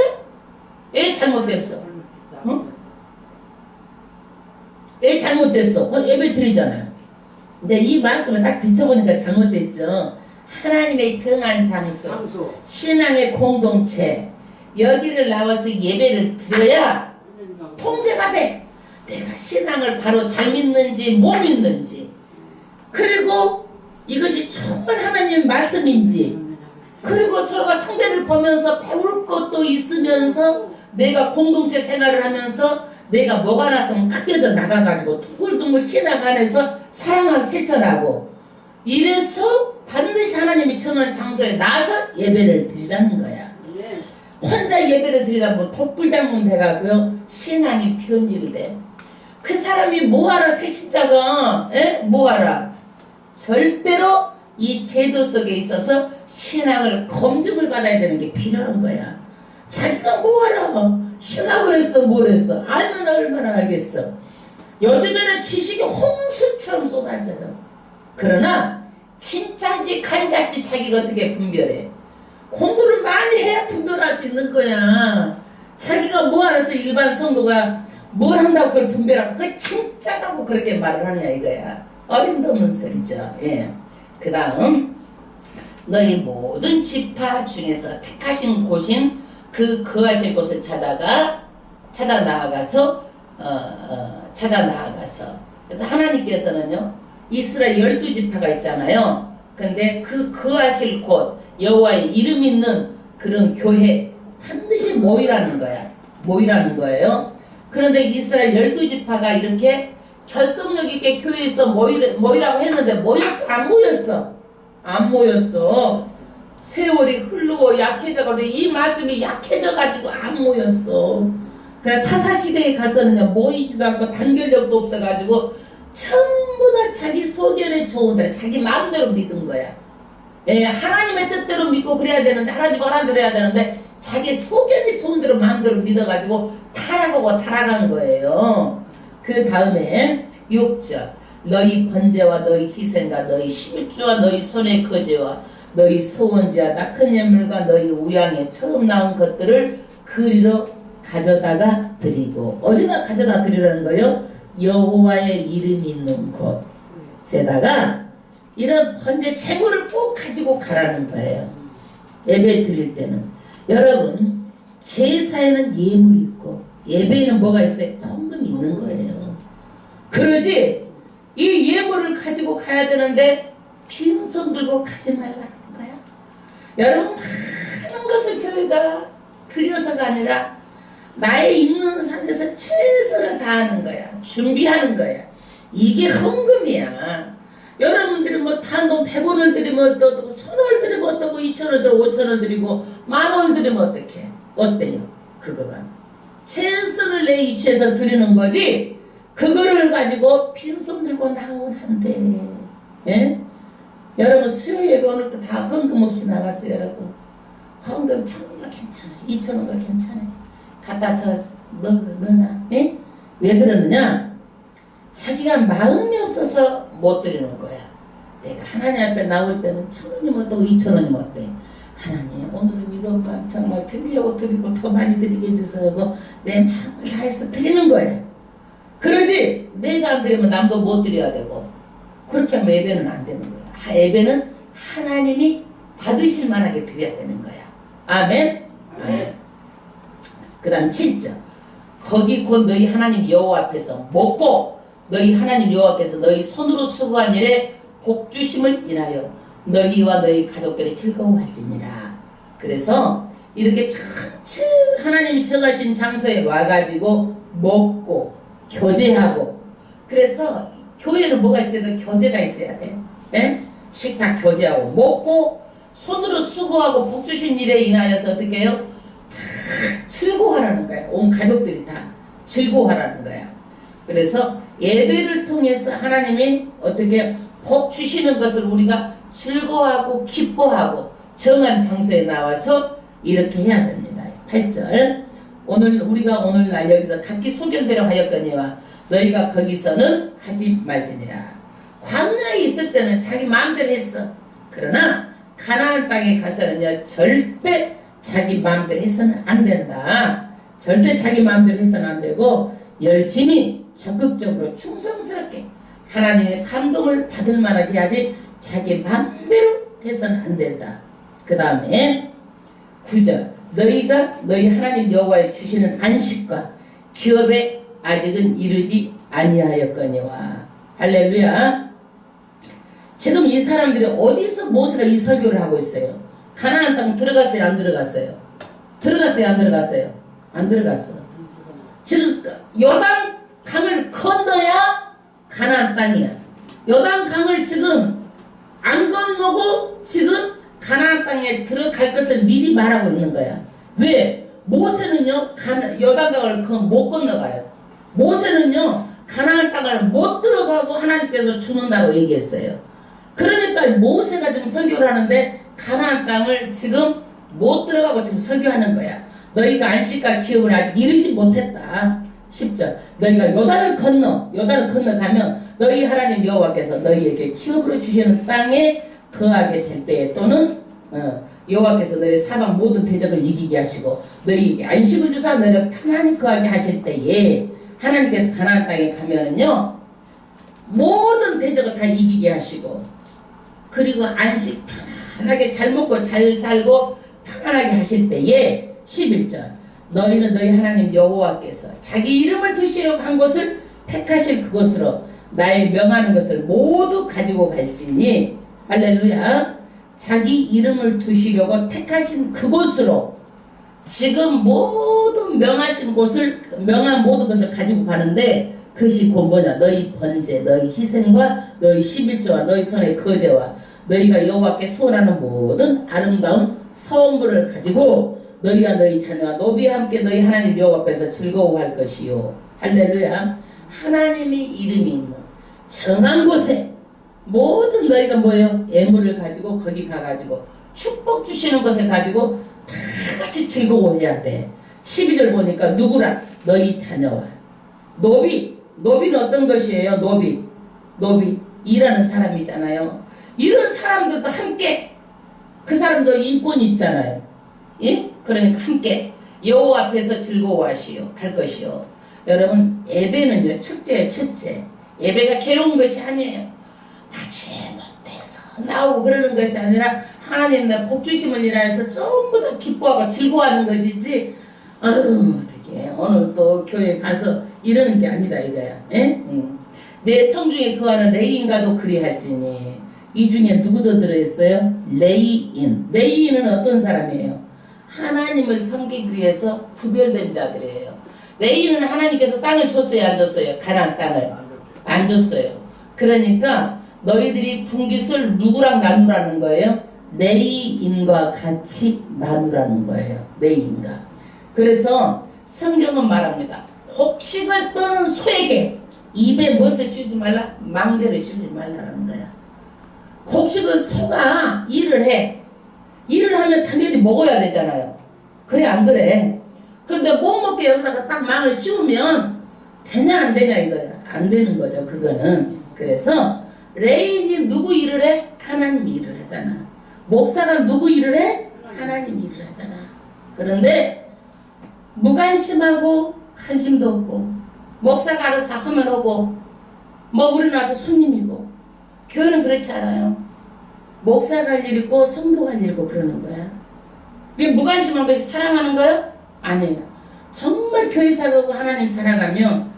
왜 잘못됐어? 응? 왜 잘못됐어? 예배 드리잖아요. 근데 이 말씀을 딱 비춰보니까 잘못됐죠. 하나님의 정한 장소, 신앙의 공동체, 여기를 나와서 예배를 드려야 통제가 돼. 내가 신앙을 바로 잘 믿는지 못 믿는지, 그리고 이것이 정말 하나님의 말씀인지, 그리고 서로가 상대를 보면서 배울 것도 있으면서 내가 공동체 생활을 하면서 내가 뭐가 났으면 깎여져 나가가지고 둥글둥글 신앙 안에서 사랑하기 실천하고, 이래서 반드시 하나님이 정한 장소에 나서 예배를 드리라는 거야. 혼자 예배를 드리다 보면 독불장군 돼가고요, 신앙이 변질이 돼. 그 사람이 뭐하라, 새신자가 뭐하라. 절대로 이 제도 속에 있어서 신앙을 검증을 받아야 되는 게 필요한 거야. 자기가 뭐하라, 신학을 했어 뭘 했어, 알면 얼마나 알겠어. 요즘에는 지식이 홍수처럼 쏟아져요. 그러나 진짜인지 가짜인지 자기가 어떻게 분별해? 공부를 많이 해야 분별할 수 있는 거야. 자기가 뭐 알아서 일반 성도가 뭘 한다고 그걸 분별하고 그게 진짜다고 그렇게 말을 하냐 이거야. 어림도 없는 소리죠. 예. 그 다음 너희 모든 지파 중에서 택하신 곳인 그 거하실 곳을 찾아 나아가서 그래서 하나님께서는요 이스라엘 12지파가 있잖아요. 근데 그 거하실 곳 여호와의 이름 있는 그런 교회 반드시 모이라는 거예요. 그런데 이스라엘 12지파가 이렇게 결속력 있게 교회에서 모이라고 했는데 모였어? 안 모였어. 세월이 흐르고 약해져가지고 이 말씀이 약해져가지고 안 모였어. 그래서 사사시대에 가서는요 모이지도 않고 단결력도 없어가지고 전부 다 자기 소견에 좋은 대로 자기 마음대로 믿은 거야. 예, 하나님의 뜻대로 믿고 그래야 되는데 하나님 말한 대로 해야 되는데 자기 소견이 좋은 대로 마음대로 믿어가지고 타락한 거예요. 그 다음에 6절 너희 번제와 너희 희생과 너희 11조와 너희 손의 거제와 너희 소원제와 낙헌 예물과 너희 우양에 처음 나온 것들을 그리로 가져다가 드리고 어디다 가져다 드리라는 거예요? 여호와의 이름 있는 곳에다가 이런 번제 재물을 꼭 가지고 가라는 거예요. 예배 드릴 때는 여러분 제사에는 예물이 있고 예배에는 뭐가 있어요? 헌금이 있는 거예요. 그러지 이 예물을 가지고 가야 되는데 빈손 들고 가지 말라는 거야. 여러분 많은 것을 교회가 드려서가 아니라 나의 있는 삶에서 최선을 다하는 거야. 준비하는 거야. 이게 헌금이야. 여러분들이 뭐 단돈 100원을 드리면 어떠고 1000원을 드리면 어떠고 2000원을 드리고 5000원을 드리고 10,000원을 드리면 어떡해? 어때요? 그거가 최선을 내 이치에서 드리는 거지 그거를 가지고 빈손 들고 나오면 안 돼. 예? 여러분 수요 예배 오늘도 다 헌금 없이 나갔어요. 여러분 헌금 1,000원도 괜찮아 2,000원도 괜찮아 갖다 넣어놔. 예? 왜 그러느냐 자기가 마음이 없어서 못 드리는 거야. 내가 하나님 앞에 나올 때는 1,000원이면 어떠고 2,000원이면 어때? 하나님 오늘은 이것만 정말 드리려고 드리고 더 많이 드리게 해주세요 하고 내 마음을 다해서 드리는 거야. 그러지 내가 안 드리면 남도 못 드려야 되고 그렇게 하면 예배는 안 되는 거야. 예배는 하나님이 받으실 만하게 드려야 되는 거야. 아멘? 아멘. 그 다음 7절 거기 곧 너희 하나님 여호와 앞에서 먹고 너희 하나님 여호와께서 너희 손으로 수고한 일에 복주심을 인하여 너희와 너희 가족들이 즐거워할지니라. 그래서 이렇게 전체 하나님이 정하신 장소에 와가지고 먹고 교제하고 그래서 교회는 뭐가 있어야 돼? 교제가 있어야 돼. 예? 식탁 교제하고 먹고 손으로 수고하고 복주신 일에 인하여서 어떻게 해요? 다 즐거워하라는 거야. 온 가족들이 다 즐거워하라는 거야. 그래서 예배를 통해서 하나님이 어떻게 복 주시는 것을 우리가 즐거워하고 기뻐하고 정한 장소에 나와서 이렇게 해야 됩니다. 8절 우리가 오늘날 여기서 각기 소견대로 하였거니와 너희가 거기서는 하지 말지니라. 광야에 있을 때는 자기 마음대로 했어. 그러나 가나안 땅에 가서는요 절대 자기 마음대로 해서는 안 된다. 절대 자기 마음대로 해서는 안 되고 열심히 적극적으로 충성스럽게 하나님의 감동을 받을 만하게 해야지 자기 마음대로 해서는 안 된다. 그 다음에 9절 너희가 너희 하나님 여호와의 주시는 안식과 기업에 아직은 이르지 아니하였거니와. 할렐루야. 지금 이 사람들이 어디서 모세가 이 설교를 하고 있어요? 가나안 땅 들어갔어요? 안 들어갔어요? 들어갔어요? 안 들어갔어요? 안 들어갔어. 지금 요단 강을 건너야 가나안 땅이야. 요단 강을 지금 안 건너고 지금 가나안 땅에 들어갈 것을 미리 말하고 있는 거야. 왜? 모세는요 요단 강을 못 건너가요. 모세는요 가나안 땅을 못 들어가고 하나님께서 주는다고 얘기했어요. 그러니까 모세가 지금 설교를 하는데 가나안 땅을 지금 못 들어가고 지금 설교하는 거야. 너희가 안식과 기업을 아직 이루지 못했다. 10절 너희가 요단을 건너가면 너희 하나님 여호와께서 너희에게 기업으로 주시는 땅에 거하게 될 때에 또는 여호와께서 너희 사방 모든 대적을 이기게 하시고 너희에게 안식을 주사 너희를 편안히 거하게 하실 때에 하나님께서 가나안 땅에 가면은요 모든 대적을 다 이기게 하시고 그리고 안식 편하게 잘 먹고 잘 살고 편안하게 하실 때에 11절 너희는 너희 하나님 여호와께서 자기 이름을 두시려고 한 곳을 택하실 그곳으로 나의 명하는 것을 모두 가지고 갈지니 할렐루야. 자기 이름을 두시려고 택하신 그곳으로 지금 모든 명하신 곳을 명한 모든 것을 가지고 가는데 그것이 곧 뭐냐 너희 번제 너희 희생과 너희 11조와 너희 손의 거제와 너희가 여호와께 소원하는 모든 아름다운 선물을 가지고 너희가 너희 자녀와 노비와 함께 너희 하나님 여호와 앞에서 즐거워할 것이요. 할렐루야. 하나님의 이름이 있는 정한 곳에 모든 너희가 뭐예요? 예물을 가지고 거기 가가지고 축복 주시는 것을 가지고 다 같이 즐거워해야 돼. 12절 보니까 누구라? 너희 자녀와 노비는 어떤 것이에요? 노비 일하는 사람이잖아요. 이런 사람들도 함께 그 사람도 인권이 있잖아요. 예? 그러니까 함께 여호와 앞에서 즐거워하시오 할 것이요. 여러분 예배는요 축제예요. 축제. 예배가 괴로운 것이 아니에요. 죄 못해서 나오고 그러는 것이 아니라 하나님 내 복 주심을 인하여서 전부 다 기뻐하고 즐거워하는 것이지 어떻게 오늘 또 교회 가서 이러는 게 아니다 이거야. 예? 내 성중에 거하는 레이인과도 그리할지니 이 중에 누구 더 들어있어요? 레이인은 어떤 사람이에요? 하나님을 섬기기 위해서 구별된 자들이에요. 레이인은 하나님께서 땅을 줬어요 안 줬어요? 가나안 땅을 안 줬어요. 그러니까 너희들이 분깃을 누구랑 나누라는 거예요? 레이인과 같이 나누라는 거예요. 레이인과. 그래서 성경은 말합니다. 곡식을 떠는 소에게 입에 무엇을 씌우지 말라? 망대를 씌우지 말라는 거야. 곡식은 소가 일을 해. 일을 하면 당연히 먹어야 되잖아요. 그래 안 그래? 그런데 못 먹게 여기다가 딱 망을 씌우면 되냐 안 되냐 이거야. 안 되는 거죠 그거는. 그래서 레인이 누구 일을 해? 하나님 일을 하잖아. 목사가 누구 일을 해? 하나님 일을 하잖아. 그런데 무관심하고 관심도 없고 목사가 알아서 다 하면 하고 뭐 우리는 와서 손님이고 교회는 그렇지 않아요. 목사가 할 일 있고 성도가 할 일 있고 그러는 거야. 그게 무관심한 것이 사랑하는 거야? 아니에요. 정말 교회 사랑하고 하나님 사랑하면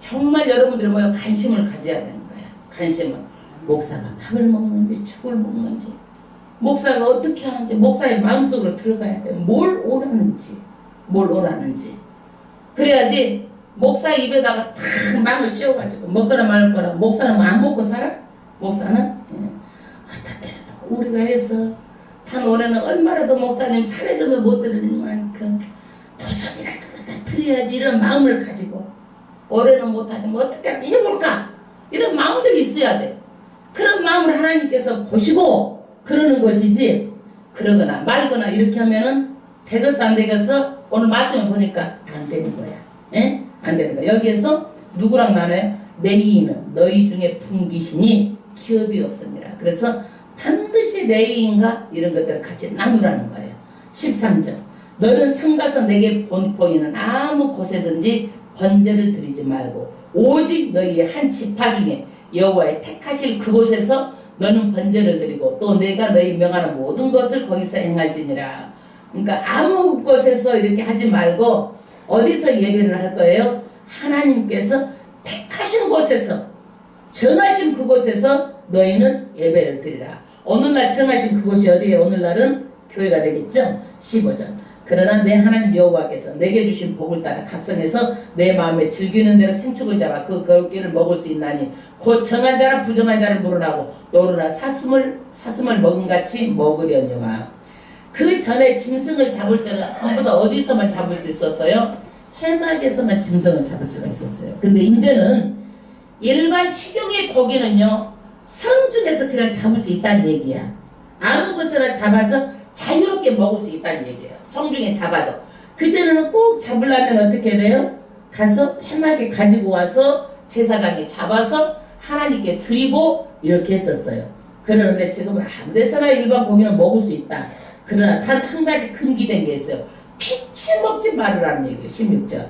정말 여러분들이 뭐야 관심을 가져야 되는 거야. 관심을. 목사가 밥을 먹는지 죽을 먹는지 목사가 어떻게 하는지 목사의 마음속으로 들어가야 돼. 뭘 오라는지 그래야지 목사 입에다가 탁 망을 씌워가지고 먹거나 말거나. 목사는 안 먹고 살아? 목사는 어떻게 우리가 해서 단 올해는 얼마라도 목사님 사례금을 못 드릴 만큼 도성이라도 우리가 드려야지 이런 마음을 가지고 올해는 못하지 뭐 어떻게 해볼까 이런 마음들이 있어야 돼. 그런 마음을 하나님께서 보시고 그러는 것이지 그러거나 말거나 이렇게 하면은 되겠어 안 되겠어? 오늘 말씀을 보니까 안 되는 거야. 예? 안 되는 거야. 여기에서 누구랑 나눠요? 레이인은 너희 중에 풍기시니 기업이 없습니다. 그래서 반드시 레이인과 이런 것들을 같이 나누라는 거예요. 13절 너는 삼가서 내게 보이는 아무 곳에든지 번제를 드리지 말고 오직 너희의 한 지파 중에 여호와의 택하실 그곳에서 너는 번제를 드리고 또 내가 너희 명하는 모든 것을 거기서 행할지니라. 그러니까 아무 곳에서 이렇게 하지 말고 어디서 예배를 할 거예요? 하나님께서 택하신 곳에서 정하신 그곳에서 너희는 예배를 드리라. 오늘날 정하신 그곳이 어디예요? 오늘날은 교회가 되겠죠? 15절 그러나 내 하나님 여호와께서 내게 주신 복을 따라 각성해서 내 마음에 즐기는 대로 생축을 잡아 그 거룩기를 먹을 수 있나니 곧 정한 자나 부정한 자를 물어나고 노르나 사슴을 먹은같이 먹으려니와. 그 전에 짐승을 잡을 때는 전부 다 어디서만 잡을 수 있었어요? 해막에서만 짐승을 잡을 수가 있었어요. 근데 이제는 일반 식용의 고기는요 성중에서 그냥 잡을 수 있다는 얘기야. 아무 곳에나 잡아서 자유롭게 먹을 수 있다는 얘기예요. 성중에 잡아도. 그때는 꼭 잡으려면 어떻게 돼요? 가서 해맑게 가지고 와서 제사장이 잡아서 하나님께 드리고 이렇게 했었어요. 그러는데 지금 아무 데서나 일반 고기는 먹을 수 있다. 그러나 단 한 가지 금기된 게 있어요. 피치 먹지 말으라는 얘기예요. 16절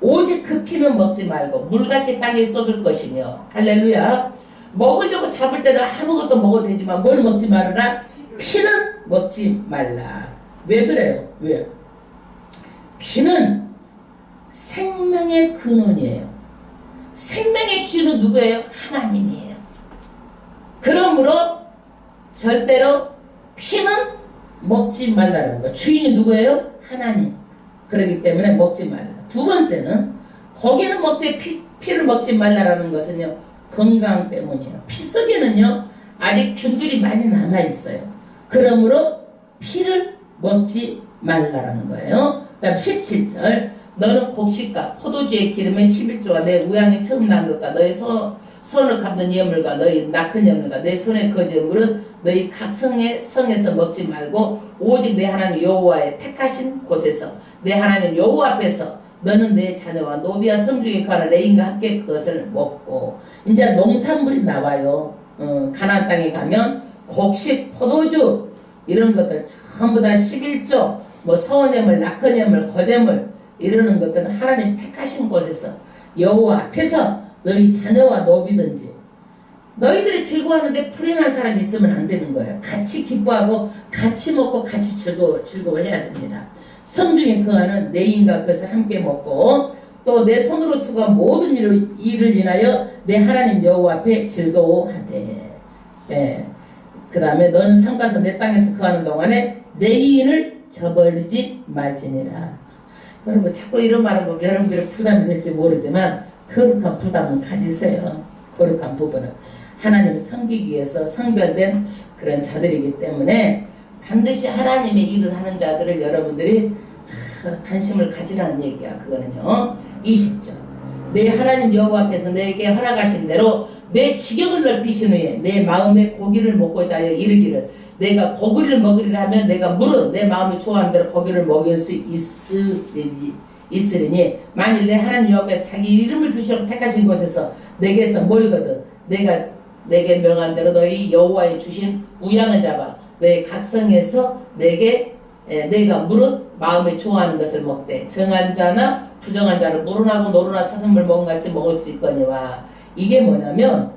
오직 그 피는 먹지 말고 물같이 땅에 썩을 것이며 할렐루야. 먹으려고 잡을 때는 아무것도 먹어도 되지만 뭘 먹지 말으라? 피는 먹지 말라. 왜 그래요? 왜? 피는 생명의 근원이에요. 생명의 주인은 누구예요? 하나님이에요. 그러므로 절대로 피는 먹지 말라는 거. 주인이 누구예요? 하나님. 그렇기 때문에 먹지 말라. 두 번째는 고기는 먹지 피를 먹지 말라라는 것은요, 건강 때문이에요. 피 속에는요 아직 균들이 많이 남아 있어요. 그러므로 피를 먹지 말라라는 거예요. 그다음 17절 너는 곡식과 포도주의 기름의 11조가 내 우양이 처음 난 것과 너의 손을 감는 예물과 너희 낙한 예물과 내 손의 거제물은 너희 각 성에서 먹지 말고 오직 내 하나님 여호와의 택하신 곳에서 내 하나님 여호와 앞에서 너는 내 자녀와 노비와 성중에 거하는 레인과 함께 그것을 먹고. 이제 농산물이 나와요. 가나안 땅에 가면 곡식, 포도주 이런 것들 전부 다 11조 뭐 서원예물, 낙헌예물, 거제물 이러는 것들은 하나님 택하신 곳에서 여호와 앞에서 너희 자녀와 노비든지 너희들이 즐거워하는데 불행한 사람이 있으면 안 되는 거예요. 같이 기뻐하고 같이 먹고 같이 즐거워해야 됩니다. 성중에 거하는 레인과 그것을 함께 먹고 또 내 손으로 수고한 모든 일을 인하여 내 하나님 여호와 앞에 즐거워하되. 예. 그 다음에 너는 삼가서 내 땅에서 거하는 동안에 레인을 저버리지 말지니라. 여러분 자꾸 이런 말을 보면 여러분들이 부담이 될지 모르지만 거룩한 부담은 가지세요. 거룩한 부분은 하나님을 섬기기 위해서 성별된 그런 자들이기 때문에 반드시 하나님의 일을 하는 자들을 여러분들이 관심을 가지라는 얘기야. 그거는요. 20절 내 하나님 여호와 앞에서 내게 허락하신 대로 내 지경을 넓히신 후에 내 마음에 고기를 먹고자 하여 이르기를 내가 고기를 먹으리라 하면 내가 물은 내 마음이 좋아하는 대로 고기를 먹일 수 있으리니 만일 내 하나님 여호와께서 자기 이름을 두시라고 택하신 곳에서 내게서 멀거든 내가 내게 명한 대로 너희 여호와의 주신 우양을 잡아 너희 각성에서 내가 물은 마음에 좋아하는 것을 먹되 정한 자나 부정한 자를 물은하고 노루나 사슴을 먹은 같이 먹을 수 있거니와. 이게 뭐냐면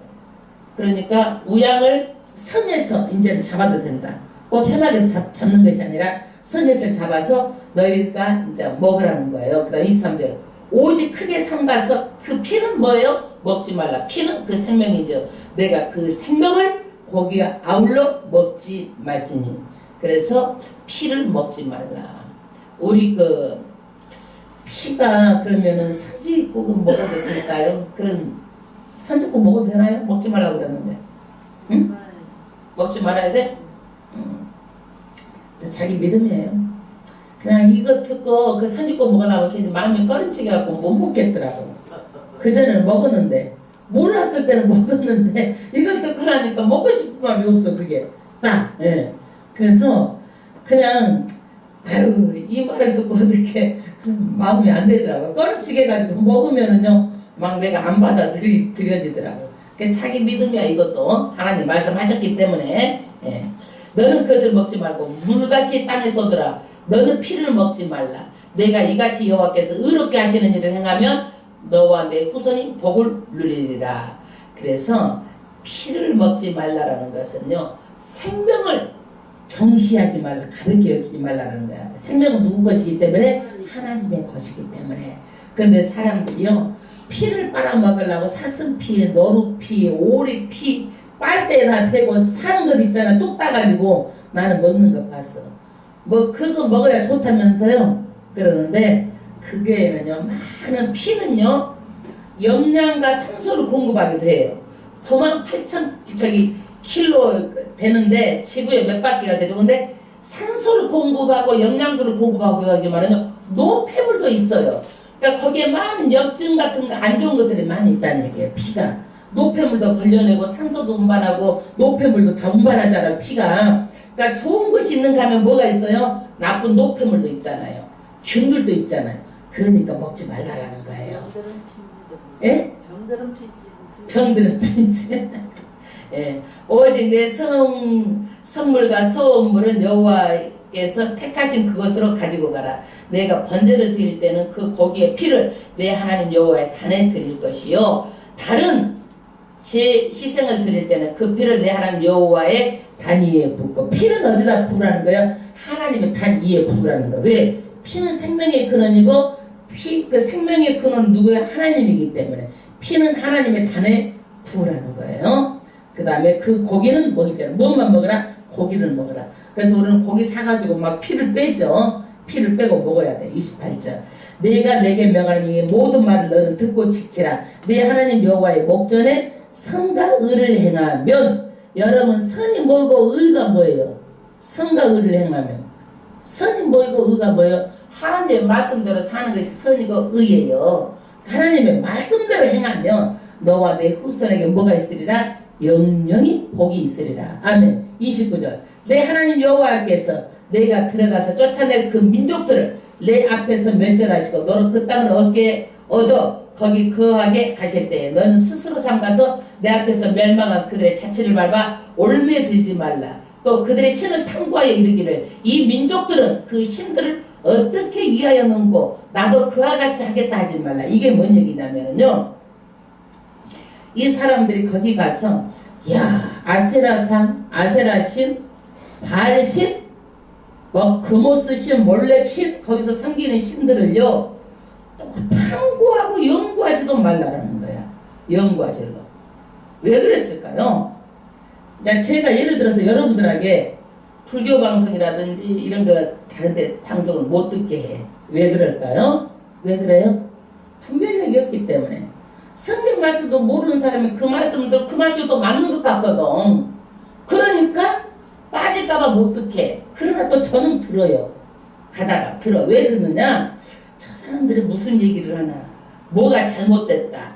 그러니까 우양을 선에서 이제는 잡아도 된다. 꼭 해막에서 잡는 것이 아니라 선에서 잡아서 너희가 이제 먹으라는 거예요. 그 다음 23절 오직 크게 삼가서 그 피는 뭐예요? 먹지 말라. 피는 그 생명이죠. 내가 그 생명을 고기와 아울러 먹지 말지니. 그래서 피를 먹지 말라. 우리 그 피가 그러면은 선지국은 먹어도 될까요? 그런 선지국 먹어도 되나요? 먹지 말라고 그랬는데. 응? 먹지 말아야 돼? 자기 믿음이에요. 그냥 이거 듣고 그 선지국 먹으려고 이렇게 마음이 꺼림칙해 갖고 못 먹겠더라고. 그전에는 먹었는데 몰랐을 때는 먹었는데 이걸 듣고 나니까 먹고 싶은 마음이 없어. 그게 딱. 예. 그래서 그냥 아유 이 말을 듣고 어떻게 마음이 안 되더라고요. 꺼림칙해 가지고 먹으면은요 막 내가 안 받아들여지더라고요. 자기 믿음이야. 이것도 하나님 말씀하셨기 때문에. 예. 너는 그것을 먹지 말고 물같이 땅에 쏟으라. 너는 피를 먹지 말라. 내가 이같이 여호와께서 의롭게 하시는 일을 행하면 너와 내 후손이 복을 누리리라. 그래서 피를 먹지 말라라는 것은요 생명을 경시하지 말라, 가볍게 여기지 말라는 거야. 생명은 누구 것이기 때문에 하나님의 것이기 때문에. 그런데 사람들이요 피를 빨아먹으려고 사슴피, 노루피, 오리피 빨대에다 대고 사는 것 있잖아. 뚝 따가지고 나는 먹는 거 봤어. 뭐 그거 먹어야 좋다면서요. 그러는데 그게는요 많은 피는요 영양과 산소를 공급하기도 해요. 98,000 킬로 되는데 지구에 몇 바퀴가 되죠. 근데 산소를 공급하고 영양분을 공급하고 하지만은요 노폐물도 있어요. 그러니까 거기에 많은 염증 같은 거 안 좋은 것들이 많이 있다는 얘기예요. 피가 노폐물도 걸려내고 산소도 운반하고 노폐물도 다 운반하잖아요. 피가. 그러니까 좋은 것이 있는가 하면 뭐가 있어요? 나쁜 노폐물도 있잖아요. 균들도 있잖아요. 그러니까 먹지 말라라는 거예요. 예? 병들은 피지. 병들은 피지. 예. 오직 내 선물과 소원물은 여호와께서 택하신 그것으로 가지고 가라. 내가 번제를 드릴 때는 그 고기의 피를 내 하나님 여호와의 단에 드릴 것이요 다른 제 희생을 드릴 때는 그 피를 내 하나님 여호와의 단 위에 붓고 피는 어디다 부으라는 거예요? 하나님의 단 위에 부으라는 거예요. 왜? 피는 생명의 근원이고 그 생명의 근원은 누구예요? 하나님이기 때문에 피는 하나님의 단에 부으라는 거예요. 그 다음에 그 고기는 먹이잖아요. 뭐만 먹으라? 고기를 먹으라. 그래서 우리는 고기 사가지고 막 피를 빼죠. 피를 빼고 먹어야 돼. 28절. 내가 내게 명하는 이 모든 말을 너는 듣고 지키라. 네 하나님 여호와의 목전에 선과 의를 행하면, 여러분 선이 뭐고 의가 뭐예요? 선과 의를 행하면, 선이 뭐고 의가 뭐예요? 하나님의 말씀대로 사는 것이 선이고 의예요. 하나님의 말씀대로 행하면 너와 내 후손에게 뭐가 있으리라? 영영이 복이 있으리라. 아멘. 29절. 내 하나님 여호와께서 내가 들어가서 쫓아낼 그 민족들을 내 앞에서 멸절하시고 너는 그 땅을 얻어 거기 거하게 하실 때에 너는 스스로 삼가서 내 앞에서 멸망한 그들의 자체를 밟아 올무에 들지 말라. 또 그들의 신을 탐구하여 이르기를 이 민족들은 그 신들을 어떻게 위하여 놓고 나도 그와 같이 하겠다 하지 말라. 이게 뭔 얘기냐면요, 이 사람들이 거기 가서 야 아세라상, 아세라신, 바알신, 뭐 그모스신, 몰렉신 거기서 섬기는 신들을요 탐구하고 연구하지도 말라라는 거야. 연구하지도. 왜 그랬을까요? 제가 예를 들어서 여러분들에게 불교 방송이라든지 이런 거 다른데 방송을 못 듣게 해. 왜 그럴까요? 왜 그래요? 분별력이 없기 때문에. 성경 말씀도 모르는 사람이 그 말씀도 그 말씀이 또 맞는 것 같거든. 그러니까 빠질까봐 못 듣게. 그러나 또 저는 들어요. 가다가 들어. 왜 듣느냐? 저 사람들이 무슨 얘기를 하나, 뭐가 잘못됐다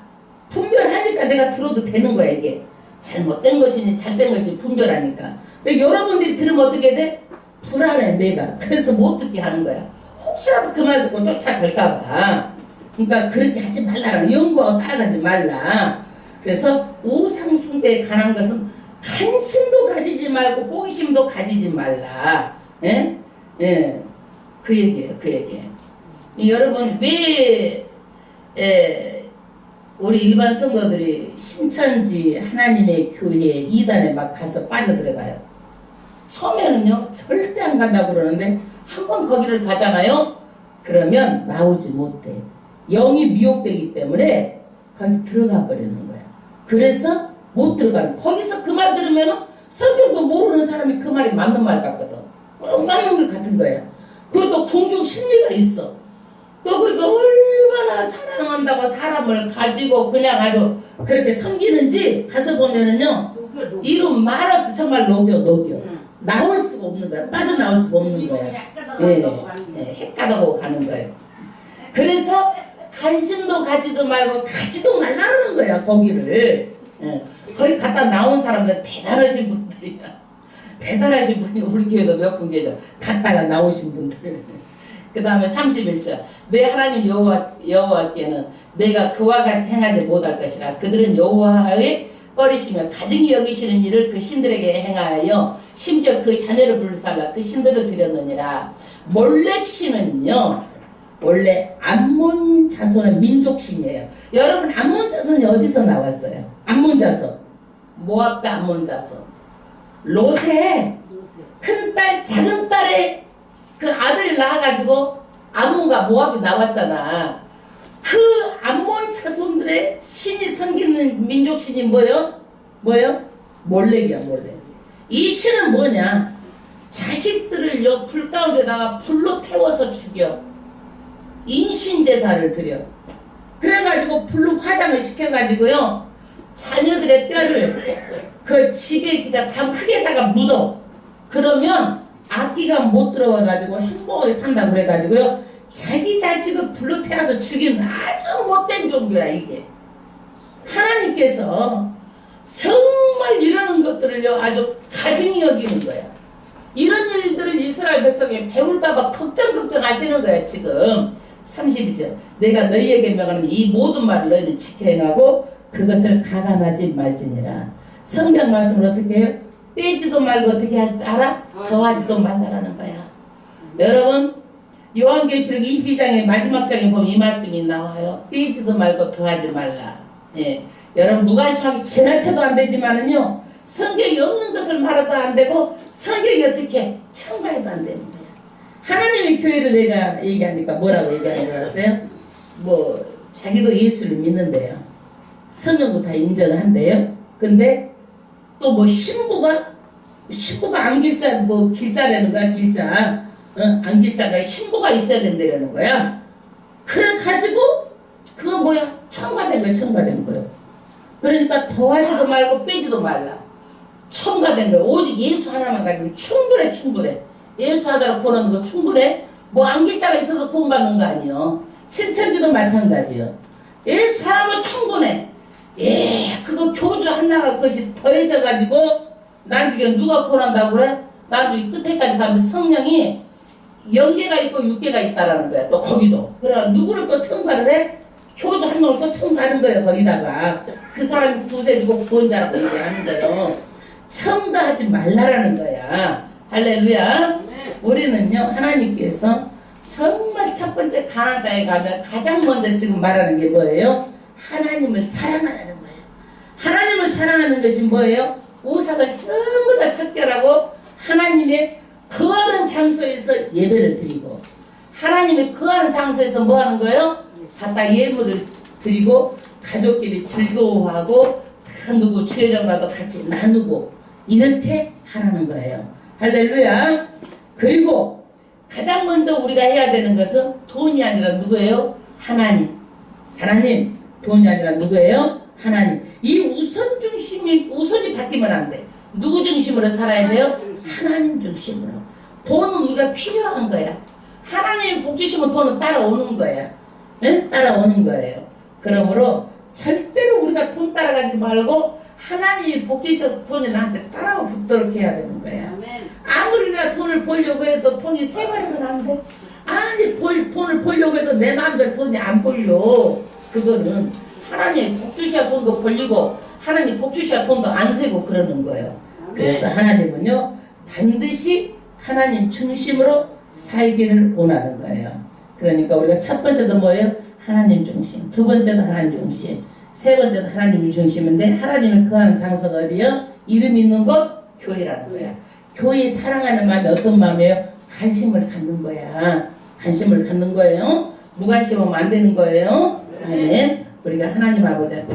분별하니까 내가 들어도 되는 거야. 이게 잘못된 것이니 잘된 것이 분별하니까. 근데 여러분들이 들으면 어떻게 돼? 불안해 내가. 그래서 못 듣게 하는 거야. 혹시라도 그 말 듣고 쫓아갈까봐. 그러니까 그렇게 하지 말라. 연구하고 따라가지 말라. 그래서 우상 숭배에 관한 것은 관심도 가지지 말고 호기심도 가지지 말라. 예? 예. 그 얘기예요. 그 얘기예요. 여러분 왜 우리 일반 성도들이 신천지 하나님의 교회 이단에 막 가서 빠져들어가요? 처음에는요 절대 안 간다고 그러는데 한번 거기를 가잖아요. 그러면 나오지 못해. 영이 미혹되기 때문에 거기 들어가 버리는 거야. 그래서 못 들어가는. 거기서 그 말 들으면 성경도 모르는 사람이 그 말이 맞는 말 같거든. 꼭 맞는 말 같은 거야. 그리고 또 궁중 심리가 있어. 또 그러니까 얼마나 사랑한다고 사람을 가지고 그냥 아주 그렇게 섬기는지 가서 보면은요 이름 말없이 정말 녹여 나올 수가 없는 거야. 빠져나올 수가 없는 거야. 헷가다고 가는 거예요. 그래서 관심도 가지도 말고 가지도 말라는 거야. 거기를. 거기 갔다 나온 사람들 대단하신 분들이야. 대단하신 분이 우리 교회도 몇 분 계셔. 갔다가 나오신 분들. 그 다음에 31절. 내 하나님 여호와께는 내가 그와 같이 행하지 못할 것이라. 그들은 여호와의 꺼리시며 가증히 여기시는 일을 그 신들에게 행하여 심지어 그 자녀를 불살라 그 신들을 드렸느니라. 몰렉신은요 원래 암몬 자손의 민족신이에요. 여러분 암몬 자손이 어디서 나왔어요? 암몬 자손 모압과 암몬 자손 롯의 큰딸 작은 딸의 그 아들이 낳아가지고 암몬과 모압이 나왔잖아. 그 암몬 자손들의 신이 섬기는 민족신이 뭐요? 몰렉이야. 몰렉. 이 신은 뭐냐? 자식들을요 불 가운데다가 불로 태워서 죽여. 인신제사를 드려. 그래가지고 불로 화장을 시켜가지고요 자녀들의 뼈를 그 집에 그냥 다 흙에다가 묻어. 그러면 악기가 못 들어와가지고 행복하게 산다 그래가지고요 자기 자식을 불로 태워서 죽이는 아주 못된 종교야 이게. 하나님께서 정말 이러는 것들을요 아주 가증히 여기는 거야. 이런 일들을 이스라엘 백성이 배울까봐 걱정하시는 거야 지금. 32절. 내가 너희에게 명하는 이 모든 말을 너희는 지켜 행하고 그것을 가감하지 말지니라. 성경 말씀을 어떻게 해요? 빼지도 말고 어떻게 알아? 더하지도 말라라는 거야. 여러분 요한계시록 22장의 마지막 장에 보면 이 말씀이 나와요. 빼지도 말고 더하지 말라. 예. 여러분 무관심하게 지나쳐도 안 되지만은요 성경이 없는 것을 말해도 안 되고 성경이 어떻게 첨가해도 안 되는 거예요. 하나님의 교회를 내가 얘기하니까 뭐라고 얘기하는 줄 아세요? 뭐 자기도 예수를 믿는데요. 성령도 다 인정을 한대요. 근데 또 뭐 신부가 안길자 뭐 길자라는 거야. 길자 안길자가 신부가 있어야 된다는 거야. 그래 가지고 그거 뭐야 첨가된 거야. 첨가된 거예요. 그러니까 더하지도 말고 빼지도 말라. 첨가된 거예요. 오직 예수 하나만 가지고 충분해. 예수 하나로 보는 거 충분해. 뭐 안길자가 있어서 돈 받는 거 아니요. 신천지도 마찬가지요. 예수 하나만 충분해. 그거 교주 하나가 그것이 더해져 가지고 나중에 누가 권한다고 그래? 나중에 끝에까지 가면 성령이 0개가 있고 6개가 있다라는 거야. 또 거기도. 그래 누구를 또 첨가를 해? 교주 한 명을 또 첨가하는 거예요. 거기다가 그 사람이 구세주고 구원자라고 얘기하는 거예요. 첨가하지 말라라는 거야. 할렐루야. 우리는요 하나님께서 정말 첫 번째 가나안 땅에 가면 가장 먼저 지금 말하는 게 뭐예요? 하나님을 사랑하라는 거예요. 하나님을 사랑하는 것이 뭐예요? 우상을 전부 다 척결하고 하나님의 거하는 장소에서 예배를 드리고 하나님의 거하는 장소에서 뭐 하는 거예요? 갖다 예물을 드리고 가족끼리 즐거워하고 다 누구 주여정과도 같이 나누고 이렇게 하라는 거예요. 할렐루야. 그리고 가장 먼저 우리가 해야 되는 것은 돈이 아니라 누구예요? 하나님. 돈이 아니라 누구예요? 하나님. 이 우선이 바뀌면 안 돼. 누구 중심으로 살아야 돼요? 하나님 중심으로. 돈은 우리가 필요한 거야. 하나님 복 주시면 돈은 따라오는 거야. 네? 따라오는 거예요. 그러므로 절대로 우리가 돈 따라가지 말고 하나님이 복 주셔서 돈이 나한테 따라붙도록 해야 되는 거야. 아무리 내가 돈을 벌려고 해도 돈이 세발이면 안 돼. 아니 돈을 벌려고 해도 내 마음대로 돈이 안 벌려. 그거는 하나님 복 주셔야 돈도 벌리고 하나님 복 주셔야 돈도 안 세고 그러는 거예요. 그래서 하나님은요 반드시 하나님 중심으로 살기를 원하는 거예요. 그러니까 우리가 첫 번째도 뭐예요? 하나님 중심. 두 번째도 하나님 중심. 세 번째도 하나님이 중심인데 하나님의 거하는 장소가 어디요? 이름 있는 곳 교회라는 거야. 교회 사랑하는 마음이 어떤 마음이에요? 관심을 갖는 거야. 관심을 갖는 거예요. 무관심하면 안 되는 거예요. 아멘. 우리가 하나님 아버지한테